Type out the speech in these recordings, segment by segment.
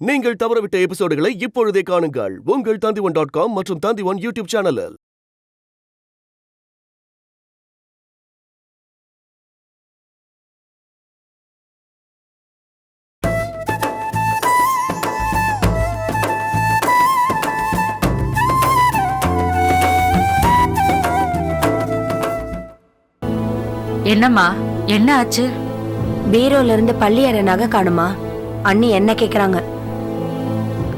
நீங்கள் தவறவிட்ட எபிசோடுகளை இப்பொழுதே காணுங்கள் உங்கள் Tandivan.com மற்றும் Tandivan யூடியூப் சேனலில். என்னம்மா, என்ன ஆச்சு? பீரோல இருந்து பள்ளியறை நகை காணுமா? அண்ணி என்ன கேக்குறாங்க?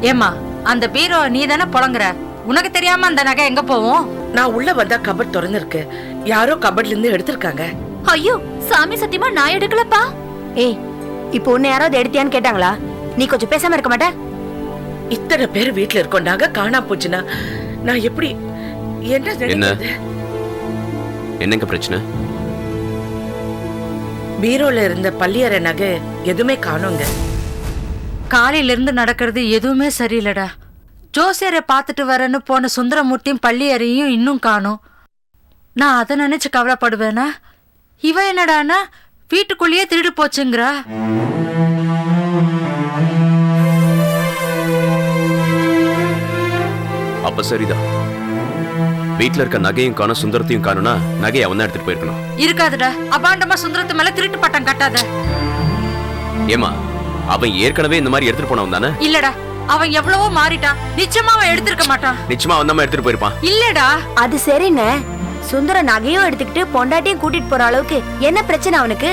ஏம்மா, அந்த பீரோ நீ தானே புழங்குற, உனக்கு தெரியாம அந்த நகை எங்க போவோம்? நான் உள்ள வந்தா கபட் திறந்து இருக்கு, யாரோ கபட்ல இருந்து எடுத்திருக்காங்க. ஐயோ சாமி, சத்தியமா நான் எடுக்கலப்பா. ஏய், இப்போ உன்னை யாராவது எடுத்தியான்னு கேட்டாங்களா? நீ கொஞ்சம் பேசாம இருக்க மாட்ட? இத்தனை பேர் வீட்டுல இருக்கோம், நகை காணா போச்சுன்னா நான் எப்படி என்னங்க பிரச்சனை? பீரோல இருந்த பள்ளியறை நகை எதுவுமே காணோங்க. காலையில இருந்து நடக்கிறது எதுவுமே சரியில்லடா. ஜோசியரை பார்த்துட்டு வரேன்னு போன சுந்தரமூர்த்தியும் பள்ளியறையும் இன்னும் காணோம். நான் அதை நினைச்சு கவலைப்படுவேனா? இவ என்னடானா வீட்டுக்குள்ளேயே திருடு போச்சுங்கிறா. அப்ப சரிதான், வீட்டுல இருக்க நகையும் காணும் சுந்தரத்தையும் காணும்னா நகையை அவன் தான் எடுத்துட்டு போயிருக்கணும். இருக்காதுடா, அபாண்டமா சுந்தரத்து மேல திருட்டு பட்டம் கட்டாத. ஏமா, அவன் ஏற்கனவே இந்த மாதிரி எடுத்துட்டு போனவன் தானே? இல்லடா, அவன் எவ்வளவோ மாறிட்டான். நிச்சயமா அவன் எடுத்திருக்க மாட்டான். நிச்சயமா அவன் தான் எடுத்துட்டு போயிருப்பான். இல்லடா, அது சரிண்ணே. சுந்தர நகையும் எடுத்துக்கிட்டு பொண்டாட்டியும் கூட்டிட்டு போற அளவுக்கு என்ன பிரச்சனை அவனுக்கு?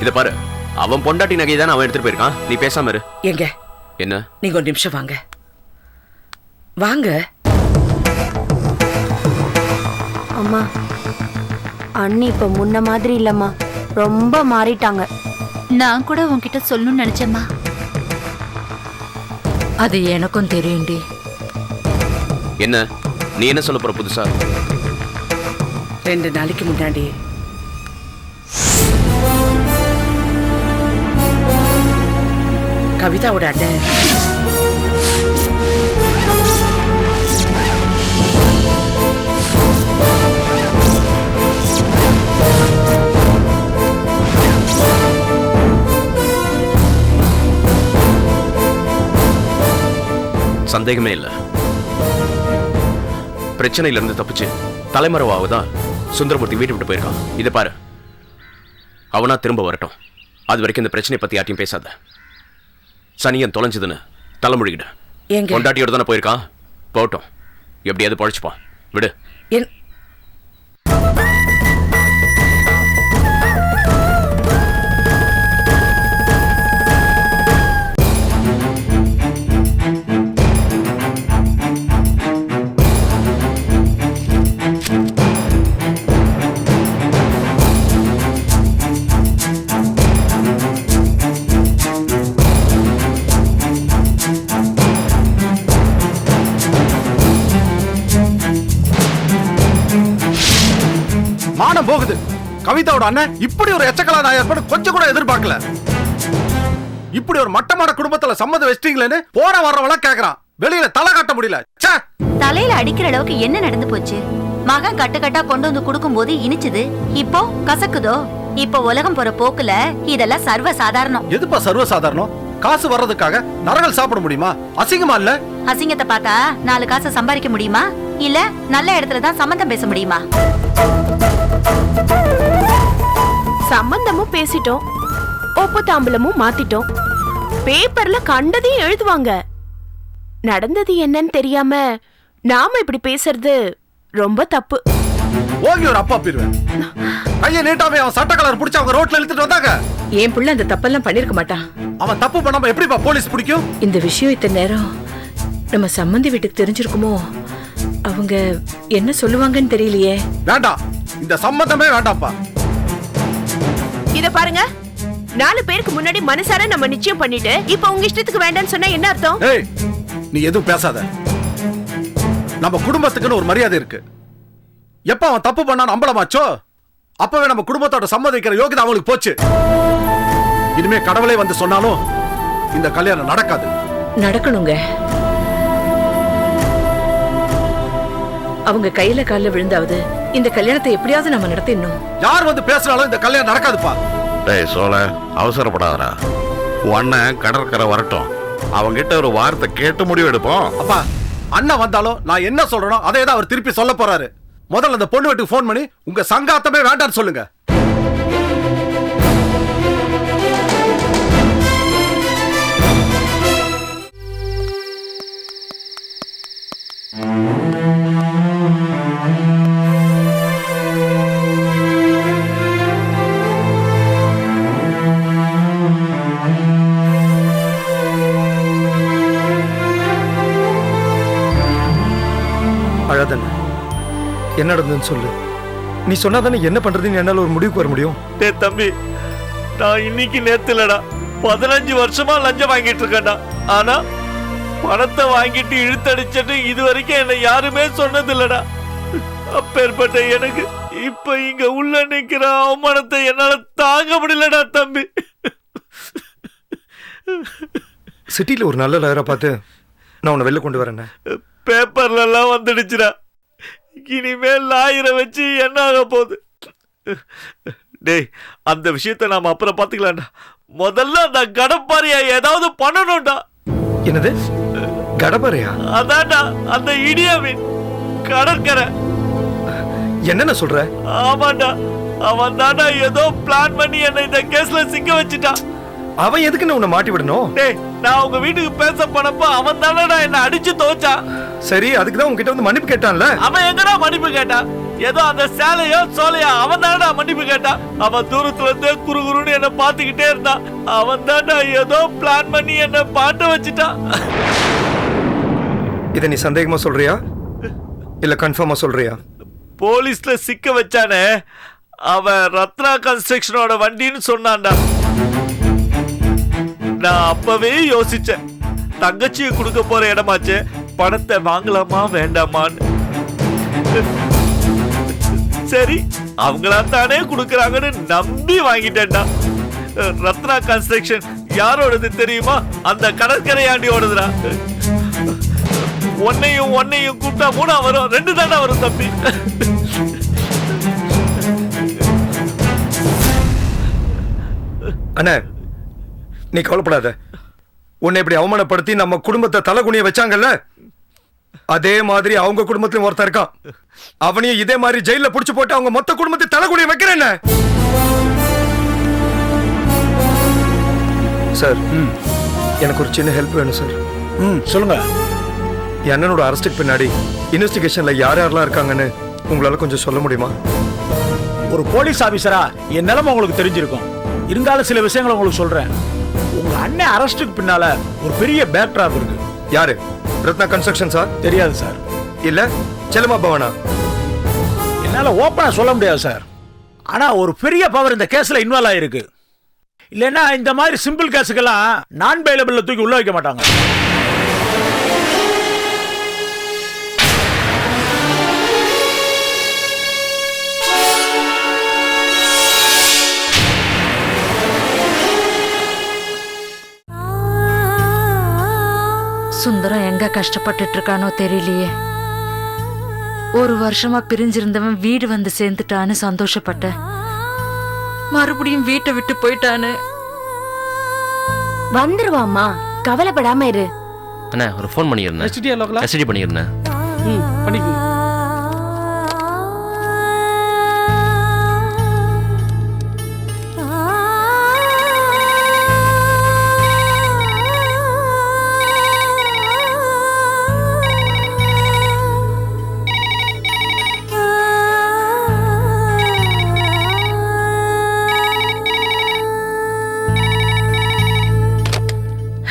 இத பாரு, அவன் பொண்டாட்டி நகையை தானே அவன் எடுத்துட்டு போயிருக்கான். நீ பேசாம இரு. எங்க என்ன? நீங்க ஒரு நிமிஷம் வாங்க வாங்க. அம்மா, அண்ணி இப்ப முன்ன மாதிரி இல்லம்மா, ரொம்ப மாறிட்டாங்க. நான் கூட உன்கிட்ட சொல்லணும்னு நினைச்சேம்மா. அது எனக்கும் தெரியும்டி. என்ன நீ என்ன சொல்ல போற புதுசா? 2 நாளைக்கு முன்னாடி கவிதாவோட அண்ணன் சந்தேகமே இல்ல, பிரச்சனையில இருந்து தப்பிச்சு தலைமறைவாவதான் சுந்தரமூர்த்தி வீட்டு விட்டு போயிருக்கான். இதை பாரு, அவனா திரும்ப வரட்டும். அது வரைக்கும் இந்த பிரச்சனை பத்தி யார்ட்டையும் பேசாத. சனியன் தொலைஞ்சதுன்னு தலைமொழிகிட. கொண்டாட்டியோட தானே போயிருக்கான், போட்டோம். எப்படியாவது பழச்சுப்பான், விடு. போகுது. கவிதாவோட அண்ணன் இப்படி ஒரு எச்சக்கலா நாயர் கொஞ்சம் கூட எதிர்பார்க்கல. இப்படி ஒரு மட்டமான குடும்பத்துல சம்மதம் வச்சிட்டீங்களேன்னு போற வர்றவள கேக்குறான். வெளியில தலை காட்ட முடியல. தலையில அடிக்கிற அளவுக்கு என்ன நடந்து போச்சு? மகன் கட்டுக்கட்டா கொண்டு வந்து கொடுக்கும் போது இனிச்சுது, இப்போ கசக்குதோ? இப்போ உலகம் போற போக்குல இதெல்லாம் சர்வ சாதாரணம். எதுப்பா சர்வ சாதாரணம்? காசு வர்றதுக்காக நரகள் சாப்பிட முடியுமா? அசிங்கமா இல்ல? அசிங்கத்தை பார்த்தா 4 காசை சம்பாதிக்க முடியுமா? இல்ல நல்ல இடத்துல தான் சம்பந்தம் பேச முடியுமா? சம்பந்தமும் பேசிட்டோம், ஒப்பு தாம்பலமும் மாத்திட்டோம், பேப்பர்ல கண்டதையும் எழுதுவாங்க. நடந்தது என்னன்னு தெரியாம நாம இப்படி பேசுறது ரொம்ப தப்பு. ஓகே, ஒரு அப்பா பிரிவேன். கைய நீட்டாவே அவன் சட்ட கலர் புடிச்சு அவங்க ரோட்ல இழுத்துட்டு வந்தாங்க. என் புள்ள அந்த தப்பெல்லாம் பண்ணிருக்க மாட்டான். அவன் தப்பு பண்ணாம எப்படிப்பா போலீஸ் பிடிக்கும்? இந்த விஷயம் இத்தனை நேரம் நம்ம சம்பந்தி வீட்டுக்கு தெரிஞ்சிருக்குமோ? அவங்க என்ன சொல்லுவாங்கன்னு தெரியலையே. வேண்டாம், இந்த சம்பந்தமே வேண்டாம்ப்பா. இத பாருங்க, 4 பேருக்கு முன்னாடி மனசார நம்ம நிச்சயம் பண்ணிட்டு இப்ப உங்க இஷ்டத்துக்கு வேண்டாம்னு சொன்னா என்ன அர்த்தம்? ஏய், நீ எதுவும் பேசாத. நம்ம குடும்பத்துக்குன்னு ஒரு மரியாதை இருக்கு. எப்ப அவன் தப்பு பண்ணான்னு அம்பலமாச்சோ அப்பவே நம்ம குடும்பத்தோட சம்மதிக்கிற யோகிதா அவங்களுக்கு போச்சு. இனிமே கடவுளே வந்து சொன்னாலும் இந்த கல்யாணம் நடக்காது. நடக்கணுங்க. அவங்க கையில கால்ல விழுந்தாவது இந்த கல்யாணத்தை எப்படியாவது நம்ம நடத்திடணும். யார் வந்து பேசுறாலும் இந்த கல்யாணம் நடக்காதுப்பா. டேய் சோழ, அவசரப்படாதடா. அண்ணன் கடற்கரை வரட்டும், அவங்கிட்ட ஒரு வார்த்தை கேட்டு முடிவு எடுப்போம். அப்பா, அண்ணன் வந்தாலும் நான் என்ன சொல்றேனோ அதே தான் அவர் திருப்பி சொல்ல போறாரு. முதல்ல அந்த பொண்ணு வீட்டுக்கு ஃபோன் பண்ணி உங்க சங்காத்தமே வேண்டான்னு சொல்லுங்க. அழாதண்ண, என்ன நடந்ததுன்னு சொல்லு. நீ சொன்னாதானே என்ன பண்றதுன்னு என்னால ஒரு முடிவுக்கு வர முடியும். தம்பி, நான் இன்னைக்கு நேத்து இல்லடா, 15 வருஷமா லஞ்சம் வாங்கிட்டு இருக்கேன்டா. ஆனா பணத்தை வாங்கிட்டு இழுத்தடிச்சிட்டு இது வரைக்கும் என்ன யாருமே சொன்னது இல்லடா. அப்பேற்பட்ட எனக்கு இப்ப இங்க உள்ள நிக்கிற அவமானத்தை என்னால தாங்க முடியலடா தம்பி. சிட்டில ஒரு நல்ல லாயரா பார்த்து நான் உன்னை வெளில கொண்டு வரேன். பேப்பர்ல எல்லாம் வந்துடுச்சுடா. இனிமேல் லாயரை வச்சு என்ன ஆக போகுது? டேய், அந்த விஷயத்தை நாம அப்புறம் பாத்துக்கலாம்டா. முதல்ல அந்த கடப்பாரியா ஏதாவது பண்ணணும்டா. என்னது கடப்பாரியா? அதான்டா, அந்த இடியாவின் கடற்கரை. என்னென்ன சொல்ற? ஆமாண்டா, அவன் தாண்டா ஏதோ பிளான் பண்ணி என்ன இந்த கேஸ்ல சிக்க வச்சுட்டான். அவன் எதுக்கு உன்னை மாட்டி விடணும்? டேய், நான் உங்க வீட்டுக்கு பேச போனப்ப அவன் தானடா என்ன அடிச்சு தோச்சான். சரி, அதுக்கு தான் உன்கிட்ட வந்து மன்னிப்பு கேட்டான்ல. அவன் எங்கடா மன்னிப்பு கேட்டான்? ஏதோ அந்த சேலையோ சோலையா அவன் தானடா மன்னிப்பு கேட்டான். அவன் தூரத்துல இருந்து குறுகுறுன்னு என்ன பாத்துக்கிட்டே இருந்தான். அவன் தாண்டா ஏதோ பிளான் பண்ணி என்ன பாட்ட வச்சுட்டான். இதை நீ சந்தேகமா சொல்றியா இல்ல கன்ஃபார்மா சொல்றியா? போலீஸ்ல சிக்க வச்சானே, அவன் ரத்னா கன்ஸ்ட்ரக்ஷனோட வண்டின்னு சொன்னான்டா. நான் அப்பவே யோசிச்சேன், தங்கச்சியை கொடுக்க போற இடமாச்சு, பணத்தை வாங்கலாமா வேண்டாமான்னு. சரி, அவங்களா தானே கொடுக்கறாங்கன்னு நம்பி வாங்கிட்டேன்டா. ரத்னா கன்ஸ்ட்ரக்ஷன் யாரோடது தெரியுமா? அந்த கடற்கரையாண்டியோடதுடா. ஒன்னையும் கூப்பிட்டா 3 வரும், 2 தானே வரும் தம்பி. அண்ணே, நீ கவலைப்படாத. உன்னை இப்படி அவமானப்படுத்தி நம்ம குடும்பத்தை தலைகுனிய வச்சாங்கல்ல, அதே மாதிரி அவங்க குடும்பத்திலும் ஒருத்தர் இருக்கான். அவனையும் இதே மாதிரி ஜெயில புடிச்சு போட்டு அவங்க மொத்த குடும்பத்தை தலைகுனிய வைக்கிறேன். சார், எனக்கு ஒரு சின்ன ஹெல்ப் வேணும் சார். சொல்லுங்க. என்னோட அரெஸ்டுக்கு பின்னாடி இன்வெஸ்டிகேஷன்ல யார் யாரெல்லாம் இருக்காங்கன்னு உங்களால கொஞ்சம் சொல்ல முடியுமா? ஒரு போலீஸ் ஆபீசரா என் நிலைமை உங்களுக்கு தெரிஞ்சிருக்கும். இருந்தாலும் சில விஷயங்களை உங்களுக்கு சொல்றேன். உங்க அண்ணன் அரெஸ்டுக்கு பின்னால ஒரு பெரிய பேக்ட்ராப் இருக்கு. யாரு? Ratna construction sir? தெரியாது சார். இல்ல செல்லமா பவனா? என்னால ஓப்பனா சொல்ல முடியாது சார். ஆனா ஒரு பெரிய பவர் இந்த கேஸ்ல இன்வால்வ் ஆயிருக்கு. இல்லைன்னா இந்த மாதிரி சிம்பிள் கேஸுக்கெல்லாம் நான் பெயிலபிள்ல தூக்கி உள்ள வைக்க மாட்டாங்க. சுந்தரம் எங்க கஷ்டப்பட்டுட்டு இருக்கானோ தெரியலையே. 1 வருஷமா பிரிஞ்சிருந்தவன் வீடு வந்து சேர்ந்துட்டான்னு சந்தோஷப்பட்டேன். மறுபடியும் வீட்டை விட்டு போயிட்டானு. வந்துருவாமா, கவலைப்படாம இரு. அண்ணா, ஒரு ஃபோன் பண்ணியிருந்தேன். எஸ்டி பண்ணியிருந்தேன். பண்ணிக்கு.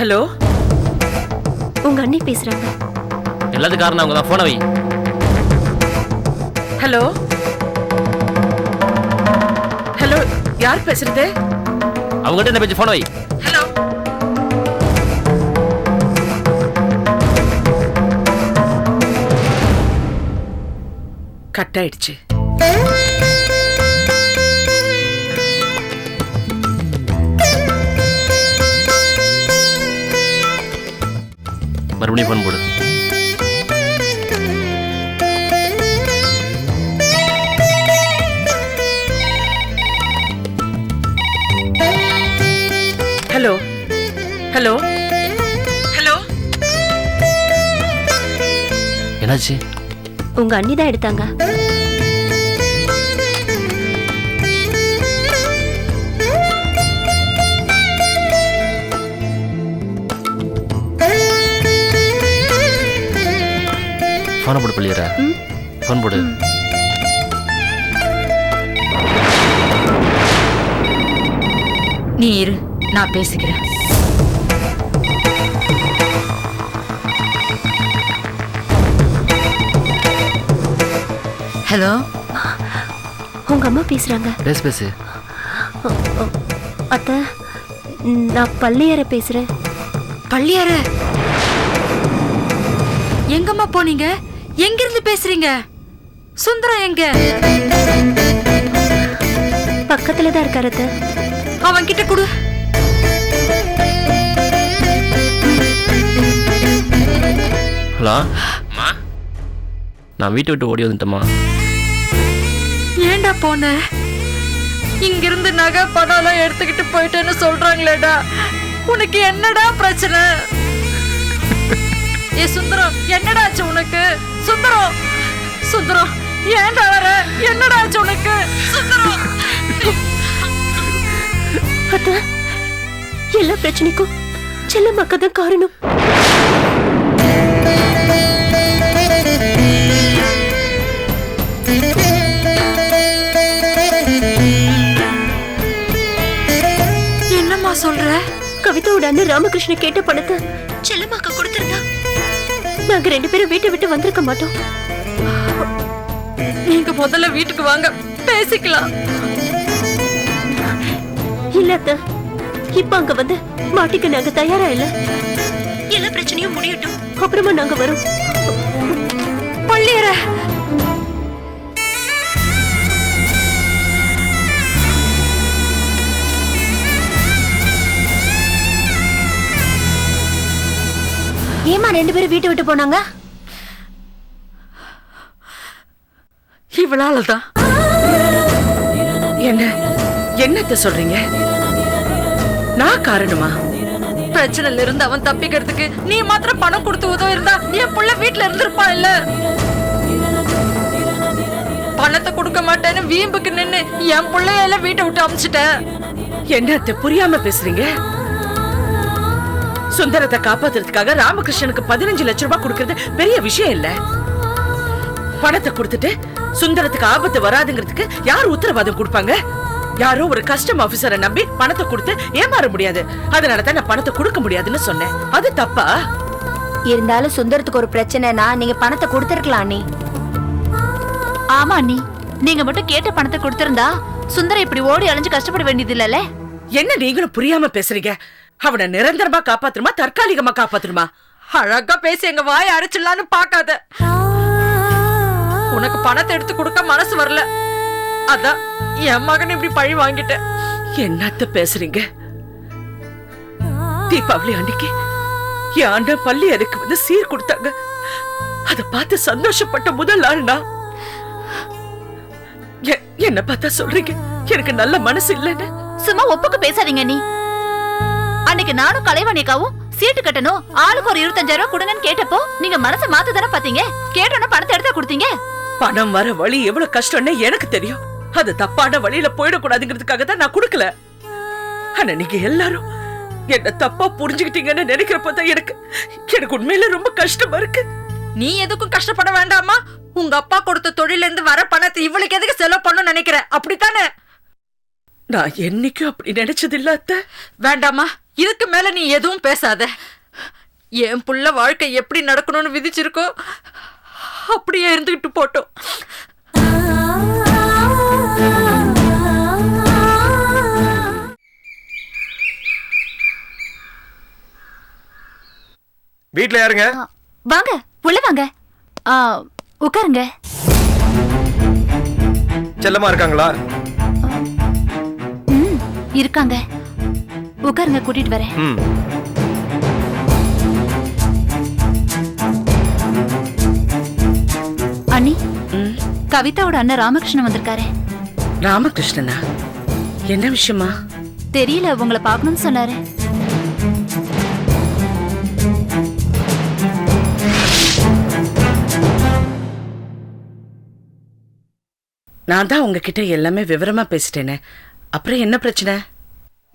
ஹலோ, உங்க அண்ணி பேசுறாங்க. எல்லாத்துக்கும் காரணம் அவங்க தான். போன வை. ஹலோ ஹலோ, யார் பேசுறது? அவங்ககிட்ட என்ன பேச்சு? போன வை. ஹலோ, கட் ஆயிடுச்சு. மறுபடியும் ஃபோன் போடு. ஹலோ, ஹலோ ஹலோ, என்னாச்சு? உங்க அண்ணி தான் எடுத்தாங்க. போன போடு பள்ளியற. போன் போடு. நீ இரு, நான் பேசிக்கிறேன். ஹலோ, உங்க அம்மா பேசுறாங்க. பேசு. அத்தை, நான் பள்ளியற பேசுறேன். பள்ளியார எங்கம்மா போனீங்க? எங்கிருந்து பேசுறீங்க? சுந்தரம் எங்க? பக்கத்துல தான் இருக்காரு அத்தை. அவன் கிட்ட கொடு. ஹலோ அம்மா, நான் வீட்டை விட்டு ஓடி வந்துட்டேம்மா. ஏண்டா போன? இங்கிருந்து நகை பணம்லாம் எடுத்துக்கிட்டு போயிட்டேன்னு சொல்றாங்களேடா. உனக்கு என்னடா பிரச்சனை? ஏ சுந்தரம், என்னடா ஆச்சு உனக்கு? சுந்தரம், சுந்தரம், ஏண்டா வர? என்னடா ஆச்சு உனக்கு? சுந்தரம். அத்தை, எல்லா பிரச்சனைக்கும் செல்லம்மாக்கா தான் காரணம். என்னம்மா சொல்ற? கவிதாவோட அண்ணன் ராமகிருஷ்ணன் கேட்ட பணத்தை செல்லம்மாக்கா கொடுத்திருந்தா நாங்க 2 பேரும் வீட்டை விட்டு வந்திருக்க மாட்டோம். நீங்க முதல்ல வீட்டுக்கு வாங்க, பேசிக்கலாம். இல்ல அத்தை, இப்ப அங்க வந்து மாட்டிக்க நாங்க தயாரா இல்ல. எல்லா பிரச்சனையும் முடியட்டும், அப்புறமா நாங்க வரோம். பள்ளியற, ஏமா 2 பேரும் வீட்டை விட்டு போனாங்க? இவளாலதான். என்னத்த சொல்றீங்க? நான் காரணமா? பிரச்சனைல இருந்து அவன் தப்பிக்கிறதுக்கு நீ மாத்திரம் பணம் கொடுத்து உதவி இருந்தா என் புள்ள வீட்டுல இருந்திருப்பான் இல்ல? பணத்தை கொடுக்க மாட்டேன்னு வீம்புக்கு நின்னு என் பிள்ளையெல்லாம் வீட்டை விட்டு அமிச்சிட்ட. என்னத்த புரியாம பேசுறீங்க? சுந்தரத்தை காப்பாத்துறதுக்காக ராமகிருஷ்ணனுக்கு 15 லட்சம் ரூபாய் கொடுக்கறது பெரிய விஷயம் இல்ல. பணத்தை கொடுத்துட்டு சுந்தரத்துக்கு ஆபத்து வராதுங்கிறதுக்கு யார் உத்தரவாதம் கொடுப்பாங்க? யாரோ ஒரு கஸ்டம் ஆபீசரை நம்பி பணத்தை கொடுத்து ஏமாற முடியாது. அதனாலதான் நான் பணத்தை கொடுக்க முடியாதுன்னு சொன்னேன். அது தப்பா? இருந்தாலும் சுந்தரத்துக்கு ஒரு பிரச்சனைனா நீங்க பணத்தை கொடுத்திருக்கலாம் அண்ணி. ஆமா அண்ணி, நீங்க மட்டும் கேட்ட பணத்தை கொடுத்திருந்தா சுந்தரம் இப்படி ஓடி அலைஞ்சு கஷ்டப்பட வேண்டியது இல்லல. என்ன நீங்களும் புரியாம பேசுறீங்க? அவனை நிரந்தரமா காப்பாத்துருமா, தற்காலிகமா காப்பாத்துருமா? அழகா பேசி எங்க வாயை அரைச்சிடலான்னு பாக்காத. உனக்கு பணத்தை எடுத்து கொடுக்க மனசு வரல, அதான் என் மகன் இப்படி பழி வாங்கிட்ட. என்னத்த பேசுறீங்க? தீபாவளி அன்னைக்கு என் அண்ணன் பள்ளி அதுக்கு வந்து சீர் கொடுத்தாங்க. அத பார்த்து சந்தோஷப்பட்ட முதல் நாள் நான். என்ன பார்த்தா சொல்றீங்க எனக்கு நல்ல மனசு இல்லைன்னு? சும்மா ஒப்புக்கு பேசாதீங்க நீ. அன்னைக்கு நானும் கலைவாணிக்காவும் சீட்டு கட்டணும், ஆளுக்கு ஒரு 25,000 ரூபாய் கொடுங்கன்னு கேட்டப்போ நீங்க மனசை மாத்த தானே பாத்தீங்க. கேட்டோன்னா பணத்தை எடுத்து கொடுத்தீங்க. பணம் வர வழி எவ்வளவு கஷ்டம்னு எனக்கு தெரியும். அது தப்பான வழியில போயிடக்கூடாதுங்கிறதுக்காக தான் நான் கொடுக்கல. ஆனா நீங்க எல்லாரும் என்ன தப்பா புரிஞ்சுக்கிட்டீங்கன்னு நினைக்கிறப்பதான் எனக்கு உண்மையில ரொம்ப கஷ்டமா இருக்கு. நீ எதுக்கும் கஷ்டப்பட வேண்டாமா? உங்க அப்பா கொடுத்த தொழில இருந்து வர பணத்தை இவளுக்கு எதுக்கு செலவு பண்ண நினைக்கிற? அப்படித்தானே? நான் என்னைக்கும் அப்படி நினைச்சது இல்ல அத்தை. வேண்டாமா, இதுக்கு மேல நீ எதுவும் பேசாத. என் புள்ள வாழ்க்கை எப்படி நடக்கணும்னு விதிச்சிருக்கோ அப்படியே இருந்துகிட்டு போட்டோம். வீட்ல யாருங்க? வாங்க, உள்ள வாங்க. உட்காருங்க. செல்லமா இருக்காங்களா? இருக்காங்க. உட்காருங்க, கூட்டிட்டு வரேன். அண்ணி, கவிதாவோட அண்ணன் ராமகிருஷ்ணன் வந்திருக்காரு. ராமகிருஷ்ணனா? என்ன விஷயமா? தெரியல, உங்களை பார்க்கணும்னு சொன்னாரு. நான் தான் உங்ககிட்ட எல்லாமே விவரமா பேசிட்டேனே, அப்புறம் என்ன பிரச்சனை?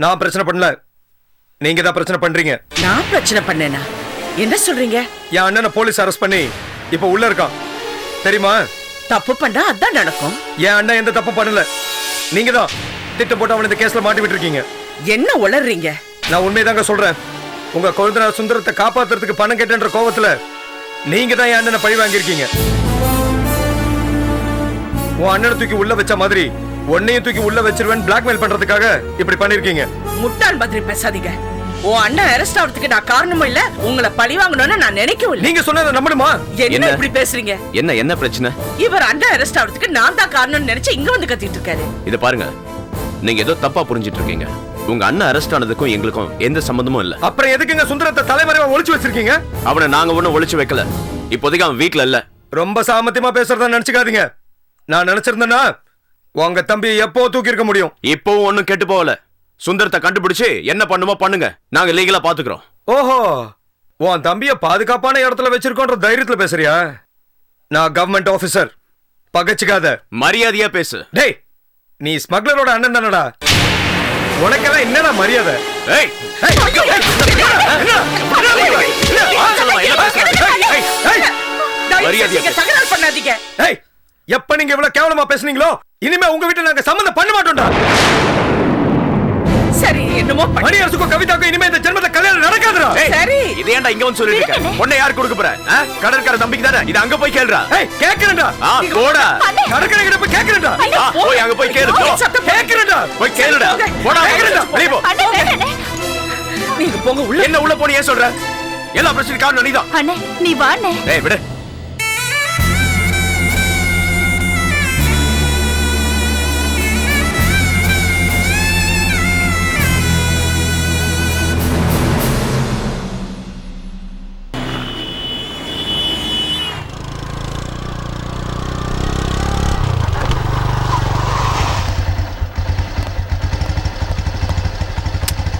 நான் பிரச்சனை பண்ணல, நீங்க தான் பிரச்சனை பண்றீங்க. நான் பிரச்சனை பண்ணேனா? என்ன சொல்றீங்க? என் அண்ணனை போலீஸ் அரெஸ்ட் பண்ணி இப்ப உள்ள இருக்கான், தெரியுமா? தப்பு பண்ணா அதான் நடக்கும். என் அண்ணன் எந்த தப்பு பண்ணல, நீங்க தான் திட்டம் போட்டு அவனை இந்த கேஸ்ல மாட்டி விட்டுருக்கீங்க. என்ன உளறீங்க? நான் உண்மைதாங்க சொல்றேன். உங்க கொழுந்தனார் சுந்தரத்தை காப்பாத்துறதுக்கு பணம் கேட்டேன்ற கோவத்துல நீங்க தான் என் அண்ணனை பழி வாங்கியிருக்கீங்க. உன் அண்ணனை தூக்கி உள்ள வச்ச மாதிரி உன்னையும் தூக்கி உள்ள வச்சிருவேன் பிளாக்மெயில் பண்றதுக்காக இப்படி பண்ணிருக்கீங்க. முட்டாள் மாதிரி பேசாதீங்க. உன் அண்ணன் அரெஸ்ட் ஆகிறதுக்கு நான் காரணமும் இல்ல, உங்களை பழி வாங்கணும்னு நான் நினைக்கவும் இல்லை. நீங்க சொன்னதை நம்பணுமா? என்ன இப்படி பேசுறீங்க? என்ன பிரச்சனை? இவர் அண்ணன் அரெஸ்ட் ஆகிறதுக்கு நான் தான் காரணம்னு நினைச்சு இங்க வந்து கத்திட்டு இருக்காரு. இத பாருங்க, நீங்க ஏதோ தப்பா புரிஞ்சிட்டு இருக்கீங்க. உங்க அண்ணன் அரெஸ்ட் ஆனதுக்கும் எங்களுக்கும் எந்த சம்பந்தமும் இல்ல. அப்புறம் எதுக்குங்க சுந்தரத்தை தலைமறைவா ஒளிச்சு வச்சிருக்கீங்க? அவனை நாங்க ஒண்ணும் ஒளிச்சு வைக்கல. இப்போதைக்கு அவன் வீட்ல இல்ல. ரொம்ப சாமர்த்தியமா பேசுறதா நினைச்சுக்காதீங்க. நான் நினைச்சிருந்தேன்னா உங்க தம்பியை எப்போ தூக்கி இருக்க முடியும். இப்பவும் ஒண்ணும் கெட்டு போகல. சுந்தரத்தை கண்டுபிடிச்சு என்ன பண்ணுமோ பண்ணுங்க, நாங்க லீகலா பாத்துக்கிறோம். ஓஹோ, உன் தம்பிய பாதுகாப்பான இடத்துல வச்சிருக்கோன்ற தைரியத்துல பேசுறியா? நான் கவர்மெண்ட் ஆபீசர், பகச்சுக்காத. மரியாதையா பேசு. டேய், நீ ஸ்மக்லரோட அண்ணன் தானடா, உனக்கெல்லாம் என்னடா மரியாதை? ஏய், தகராறு பண்ணாதீங்க. ஏய், எப்ப நீங்க இவ்வளவு கேவலமா பேசுனீங்களோ இனிமே உங்க வீட்டுல நாங்க சம்மந்தம் பண்ண மாட்டோம்டா. சரி, என்னமோ மணி அரசுக்கும் கவிதாக்கும் இனிமே இந்த ஜென்மத்துல கல்யாணம் நடக்காதுடா. சரி, இது ஏன்டா இங்க வந்து சொல்லிட்டு இருக்க? பொண்ணை யார் கொடுக்க போற? கடற்கரை தம்பிக்கு தானே. இது அங்க போய் கேளுடா. ஏய், கேக்குறேன்டா. போடா, கடற்கரை கிட்ட போய் கேக்குறேன்டா. போய் அங்க போய் கேளு. கேக்குறேன்டா, போய் கேளுடா. போடா, கேக்குறேன்டா. வெளிய போ. நீங்க போங்க உள்ள. என்ன உள்ள போனீ? ஏன் சொல்ற? எல்லா பிரச்சனையும் காரணம் நீதான். அண்ணே நீ வா அண்ணே. ஏய் விடு.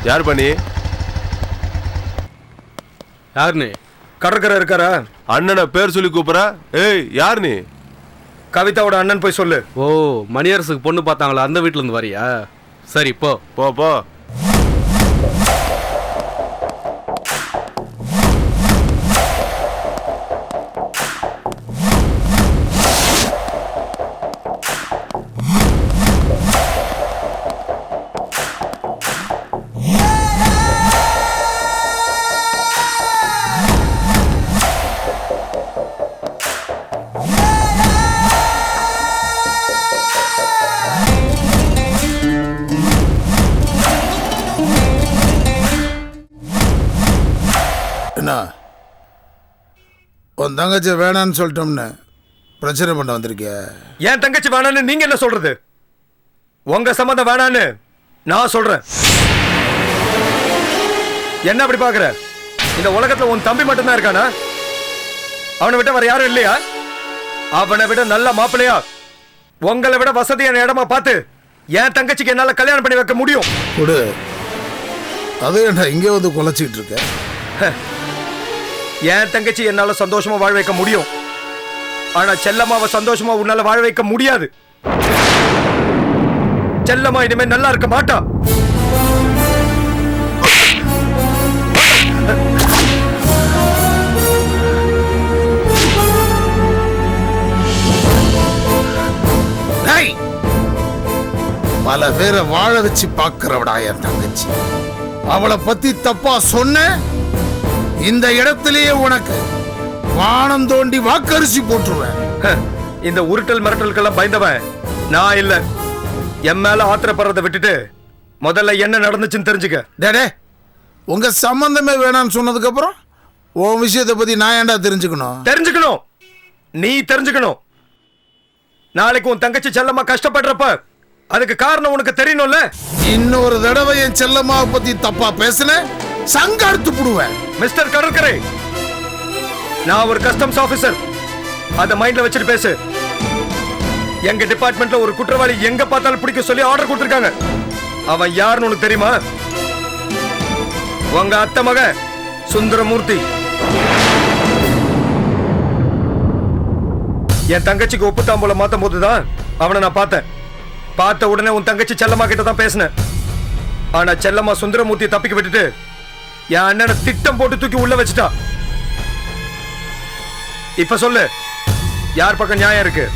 யார் பண்ணி? யார் நீ? கடற்கரை இருக்காரா? அண்ணனை பேர் சொல்லி கூப்பிடுற? ஏய், யார் நீ? கவிதாவோட அண்ணன் போய் சொல்லு. ஓ, மணியரசுக்கு பொண்ணு பார்த்தாங்களா, அந்த வீட்டுல இருந்து வரியா? சரி, போ போ போ. உன் தங்கச்சி வேணான்னு சொல்லிட்டோம்னு பிரச்சனை பண்ண வந்திருக்கிய. என் தங்கச்சி வேணான்னு நீங்க என்ன சொல்றது? உங்க சம்மந்தம் வேணான்னு நான் சொல்றேன். என்ன அப்படி பாக்குற? இந்த உலகத்துல உன் தம்பி மட்டும்தான் இருக்கானா? அவனை விட வேற யாரும் இல்லையா? அவனை விட நல்ல மாப்பிள்ளையா, உங்களை விட வசதியான இடமா பார்த்து என் தங்கச்சிக்கு என்னால கல்யாணம் பண்ணி வைக்க முடியும். கொடு. அது என்ன இங்கே வந்து குலைச்சிட்டு இருக்க? என் தங்கச்சி என்னால சந்தோஷமா வாழ வைக்க முடியும். ஆனா செல்லம்மாவை சந்தோஷமா உன்னால வாழ வைக்க முடியாது. செல்லம்மா இனிமே நல்லா இருக்க மாட்டா. பல பேரை வாழ வச்சு பாக்குறவடா என் தங்கச்சி. அவளை பத்தி தப்பா சொன்ன இந்த இடத்திலேயே உனக்கு வானம் தோண்டி வாக்கரிசி போட்டுருவேன். இந்த உருட்டல் மிரட்டலுக்கெல்லாம் பயந்தவன் நான் இல்ல. என் மேல ஆத்திரப்படுறதை விட்டுட்டு முதல்ல என்ன நடந்துச்சுன்னு தெரிஞ்சுக்க. டேடே, உங்க சம்பந்தமே வேணான்னு சொன்னதுக்கு அப்புறம் உன் விஷயத்தை பத்தி நான் ஏன்டா தெரிஞ்சுக்கணும்? தெரிஞ்சுக்கணும், நீ தெரிஞ்சுக்கணும். நாளைக்கு உன் தங்கச்சி செல்லம்மா கஷ்டப்படுறப்ப அதுக்கு காரணம் உனக்கு தெரியணும்ல. இன்னொரு தடவை என் செல்லம்மாவை பத்தி தப்பா பேசுன சங்கடுத்து புடுவேன். மிஸ்டர் கடற்கரை, நான் ஒரு கஸ்டம்ஸ் ஆபீசர், அத மைண்ட்ல வச்சுட்டு பேசு. எங்க டிபார்ட்மெண்ட்ல ஒரு குற்றவாளி எங்க பார்த்தாலும் பிடிக்க சொல்லி ஆர்டர் கொடுத்திருக்காங்க. அவன் யாருன்னு உனக்கு தெரியுமா? உங்க அத்தை மக சுந்தரமூர்த்தி. என் தங்கச்சிக்கு உப்பு தாம்பூலம் மாத்தும் போதுதான் அவனை நான் பார்த்த உடனே உன் தங்கச்சி செல்லம்மா கிட்ட தான் பேசினேன். ஆனா செல்லம்மா சுந்தரமூர்த்தியை தப்பிக்க விட்டுட்டு என் அண்ணனை திட்டம் போட்டு தூக்கி உள்ள வச்சுட்டா. இப்ப சொல்லு, யார் பக்கம் நியாயம் இருக்கு?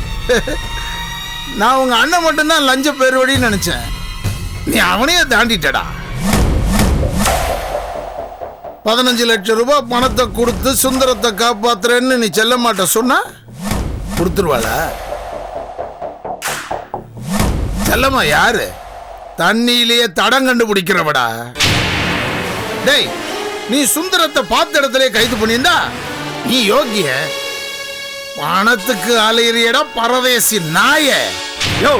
நான் உங்க அண்ணன் மட்டும்தான் லஞ்ச பேருவடின்னு நினைச்சேன். நீ அவனையே தாண்டிட்டடா. 15 லட்சம் ரூபாய் பணத்தை கொடுத்து சுந்தரத்தை காப்பாத்துறேன்னு நீ செல்லம்மாட்ட சொன்னா கொடுத்துருவாளா? செல்லம்மா யாரு? தண்ணியிலேயே தடம் கண்டுபிடிக்கிறவடா. டேய், நீ சுந்தரத்தை பார்த்த இடத்துல கைது பண்ணியிருந்தா நீ யோகிய. பணத்துக்கு அலையிறியடா பரதேசி நாய. யோ,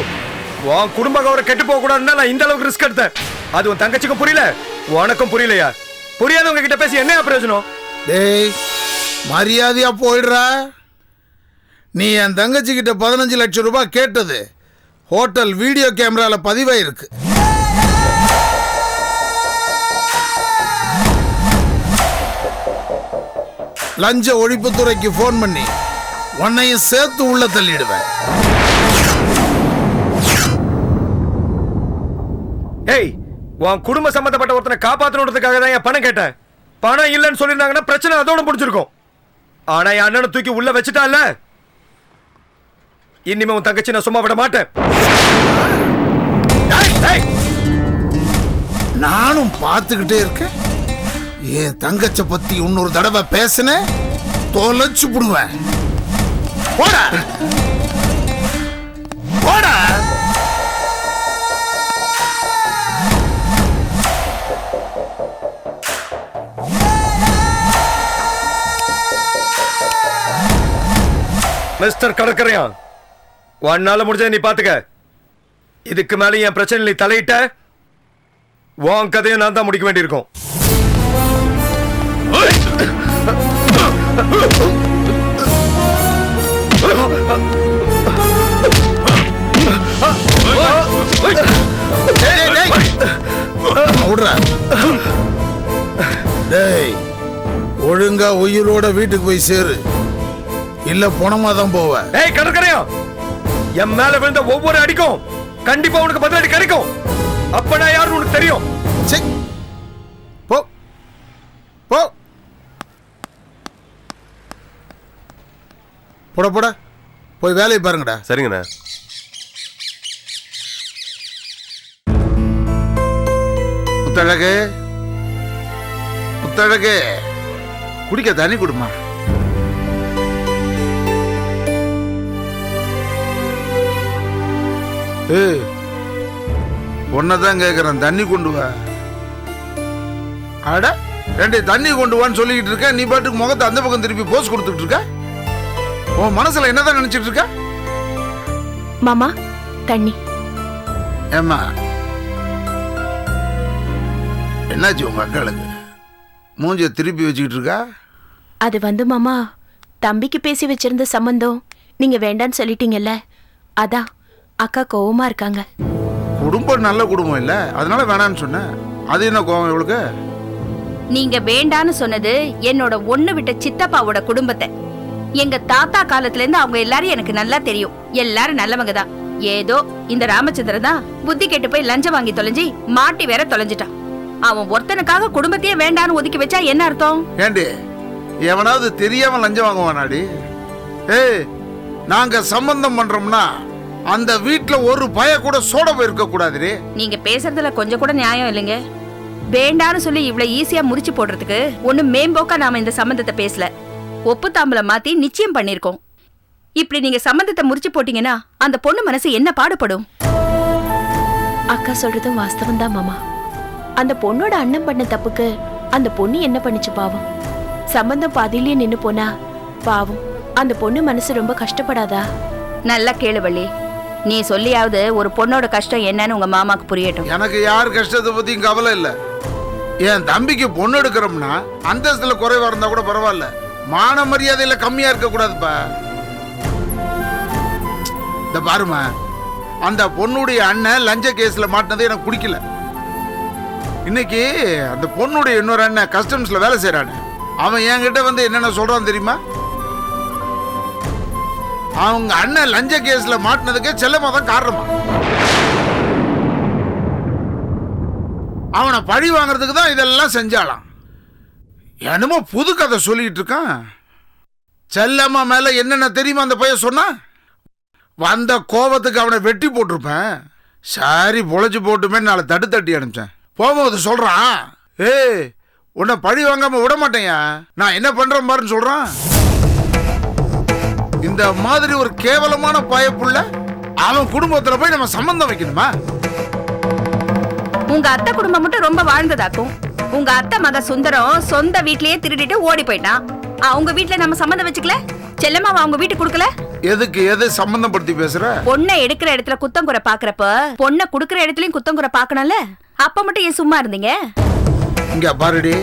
உன் குடும்ப கௌரவம் கெட்டு போக கூடாதுன்னா நான் இந்த அளவுக்கு ரிஸ்க் எடுத்தேன். அது உன் தங்கச்சிக்கும் புரியல, உனக்கும் புரியலையா? புரியாதவங்க கிட்ட பேசி என்ன பிரயோஜனம்? டேய், மரியாதையா போயிடுறா. நீ என் தங்கச்சி கிட்ட 15 லட்சம் ரூபாய் கேட்டது ஹோட்டல் வீடியோ கேமரால பதிவாயிருக்கு. லஞ்ச ஒழிப்புத்துறைக்கு போன் பண்ணி உன்னையும் சேர்த்து உள்ள தள்ளிடுவேன். ஏய், உன் குடும்ப சம்பந்தப்பட்ட ஒருத்தனை காப்பாற்றணுன்றதுக்காக தான் என் பணம் கேட்டேன். பணம் இல்லைன்னு சொல்லியிருந்தாங்கன்னா பிரச்சனை அதோட முடிஞ்சிருக்கும். ஆனா என் அண்ணனை தூக்கி உள்ள வச்சுட்டால, இனிமே உன் தங்கச்சி நான் சும்மா விட மாட்டேன். நானும் பார்த்துக்கிட்டே இருக்கேன். என் தங்கச்ச பத்தி இன்னொரு தடவை பேசின தொலைச்சு புடுவேன். போடா போடா. மிஸ்டர் கடற்கரையா, உன்னால முடிஞ்சதை நீ பாத்துக்க. இதுக்கு மேல என் பிரச்சனை நீ தலையிட்ட, உன் கதையை நான் தான் முடிக்க வேண்டியிருக்கும். ஒழுங்கா உயிரோட வீட்டுக்கு போய் சேரு, இல்ல பணமா தான் போவ. ஏய் கடற்கரையா, என் மேல விழுந்த ஒவ்வொரு அடிக்கும் கண்டிப்பா உனக்கு பதிலடி கிடைக்கும். அப்ப நான் யாருன்னு உனக்கு தெரியும். போ போ போட போட போய் வேலையை பாருங்கடா. சரிங்கண்ணா. முத்தழகு, முத்தழகு, குடிக்க தண்ணி கொடுமா. ஒன்னதான் கேக்குறேன், தண்ணி கொண்டு வா. அட, ரெண்டு தண்ணி கொண்டு வான்னு சொல்லிக்கிட்டு இருக்க, நீ பாட்டுக்கு முகத்தை அந்த பக்கம் திருப்பி போஸ் கொடுத்துட்டு இருக்க. உன் மனசுல என்னதான் நினைச்சிட்டு இருக்க? மாமா, தண்ணி. ஏம்மா, என்னாச்சு உங்க அக்காளுக்கு? மூஞ்சிய திருப்பி வச்சுக்கிட்டு இருக்கா? அது வந்து மாமா, தம்பிக்கு பேசி வச்சிருந்த சம்பந்தம் நீங்க வேண்டான்னு சொல்லிட்டீங்கல்ல, அதான் அக்கா கோவமா இருக்காங்க. குடும்பம் நல்ல குடும்பம் இல்ல, அதனால வேணான்னு சொன்ன. அது என்ன கோவம் இவளுக்கு? நீங்க வேண்டான்னு சொன்னது என்னோட ஒண்ணு விட்ட சித்தப்பாவோட குடும்பத்தை. எங்க தாத்தா காலத்துல இருந்து அவங்க எல்லாரும் எனக்கு நல்லா தெரியும். எல்லாரும் நல்லவங்க தான். ஏதோ இந்த ராமச்சந்திரன் தான் புத்தி கெட்டு போய் லஞ்சம் வாங்கி தொலைஞ்சி மாட்டி வேற தொலைஞ்சிட்டான். அவன் ஒருத்தனுக்காக குடும்பத்தையே வேண்டான்னு ஒதுக்கி வச்சா என்ன அர்த்தம்? ஏண்டி, எவனாவது தெரியாம லஞ்சம் வாங்குவானாடி? ஏய், நாங்க சம்பந்தம் பண்றோம்னா அந்த வீட்டுல ஒரு பய கூட சோட போயிருக்க கூடாது. நீங்க பேசுறதுல கொஞ்சம் கூட நியாயம் இல்லைங்க. வேண்டான்னு சொல்லி இவ்வளவு ஈஸியா முறிச்சு போடுறதுக்கு ஒண்ணு மேம்போக்கா நாம இந்த சம்பந்தத்தை பேசல, ஒப்பு தாம்பலம் மாத்தி நிச்சயம் பண்ணிருக்கோம். இப்படி நீங்க சம்பந்தத்தை முறிச்சு போட்டீங்கன்னா அந்த பொண்ணு மனசு என்ன பாடுபடும்? அக்கா சொல்றதும் வாஸ்தவம் தான் மாமா. அந்த பொண்ணோட அண்ணன் பண்ண தப்புக்கு அந்த பொண்ணு என்ன பண்ணுச்சு பாவம். சம்பந்தம் பாதியிலேயே நின்னு போனா பாவம் அந்த பொண்ணு மனசு ரொம்ப கஷ்டப்படாதா? நல்லா கேளுவள்ளி, நீ சொல்லியாவது ஒரு பொண்ணோட கஷ்டம் என்னன்னு உங்க மாமாக்கு புரியட்டும். எனக்கு யார் கஷ்டத்தை பத்தியும் கவலை இல்ல. என் தம்பிக்கு பொண்ணு எடுக்கிறோம்னா அந்தஸ்துல குறைவா இருந்தா கூட பரவாயில்ல, மான மரியாதையில கம்மியா இருக்க கூடாதுப்பா. இந்த பாருமா, அந்த பொண்ணுடைய அண்ணன் லஞ்ச கேஸ்ல மாட்டினது எனக்கு பிடிக்கல. இன்னைக்கு அந்த பொண்ணுடைய இன்னொரு அண்ணன் கஸ்டம்ஸ்ல வேலை செய்யறானு, அவன் என்கிட்ட வந்து என்னென்ன சொல்றான் தெரியுமா? அவங்க அண்ணன் லஞ்ச கேஸ்ல மாட்டினதுக்கு செல்லம்மா தான் காரணமா. அவனை பழி வாங்குறதுக்கு தான் இதெல்லாம் செஞ்சாலாம். என்னமோ புது கதை சொல்லிட்டு இருக்கான். செல்லம்மா மேல என்னென்ன தெரியுமா அந்த பையன் சொன்னா? வந்த கோபத்துக்கு அவனை வெட்டி போட்டிருப்பேன். சரி பொழைச்சு போட்டுமே நாளை தட்டி அனுப்பிச்சேன். போகும்போது சொல்றான், ஏய் உன்னை பழி வாங்காம விட மாட்டேயா, நான் என்ன பண்றேன் பாருன்னு சொல்றான். இந்த மாதிரி ஒரு கேவலமான பயப்புள்ள அவன் குடும்பத்துல போய் நம்ம சம்பந்தம் வைக்கணுமா? உங்க அத்தை குடும்பம் மட்டும் ரொம்ப வாழ்ந்ததாக்கும். உங்க அத்தை மக சுந்தரம் சொந்த வீட்லயே திருடிட்டு ஓடி போயிட்டான். அவங்க வீட்ல நம்ம சம்மந்தம் வச்சுக்கல. செல்லம்மாவை அவங்க வீட்டுக்கு கொடுக்கல. எதுக்கு எது சம்பந்தப்படுத்தி பேசுற? பொண்ணை எடுக்கிற இடத்துல குத்தம் குறை பாக்குறப்ப பொண்ணை குடுக்கிற இடத்துலயும் குத்தம் குறை பாக்கணும்ல. அப்ப மட்டும் ஏன் சும்மா இருந்தீங்க? இங்க பாருடி,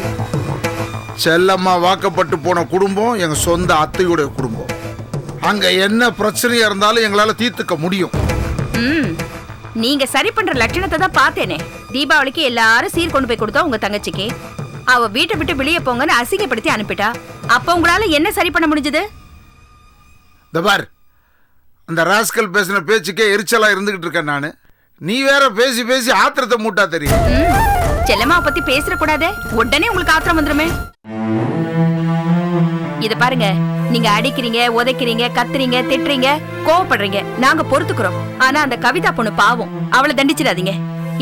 செல்லம்மா வாக்கப்பட்டு போன குடும்பம் எங்க சொந்த அத்தையுடைய குடும்பம். அங்க என்ன பிரச்சனையா இருந்தாலும் எங்களால தீர்த்துக்க முடியும். நீங்க சரி பண்ற லட்சணத்தை தான் பார்த்தேனே. தீபாவளிக்கு எல்லாரும் சீர் கொண்டு போய் கொடுத்தா உங்க தங்கச்சிக்கு. அவ வீட்டை விட்டு வெளியே போங்கன்னு அசிங்கப்படுத்தி அனுப்பிட்டா. அப்ப உங்களால என்ன சரி பண்ண முடிஞ்சது? பார், அந்த ராஸ்கல் பேசின பேச்சுக்கே எரிச்சலா இருந்துகிட்டு இருக்கேன் நானு. நீ வேற பேசி பேசி ஆத்திரத்தை மூட்டா தெரியும். செல்லம்மா பத்தி பேசற கூடாதே, உடனே உங்களுக்கு ஆத்திரம் வந்துருமே. இத பாருங்க, நீங்க அடிக்கிறீங்க, உதைக்கிறீங்க, கத்துறீங்க, திட்டுறீங்க, கோவப்படுறீங்க, நாங்க பொறுத்துக்கிறோம். ஆனா அந்த கவிதா பொண்ணு பாவம், அவளை தண்டிச்சிடாதீங்க.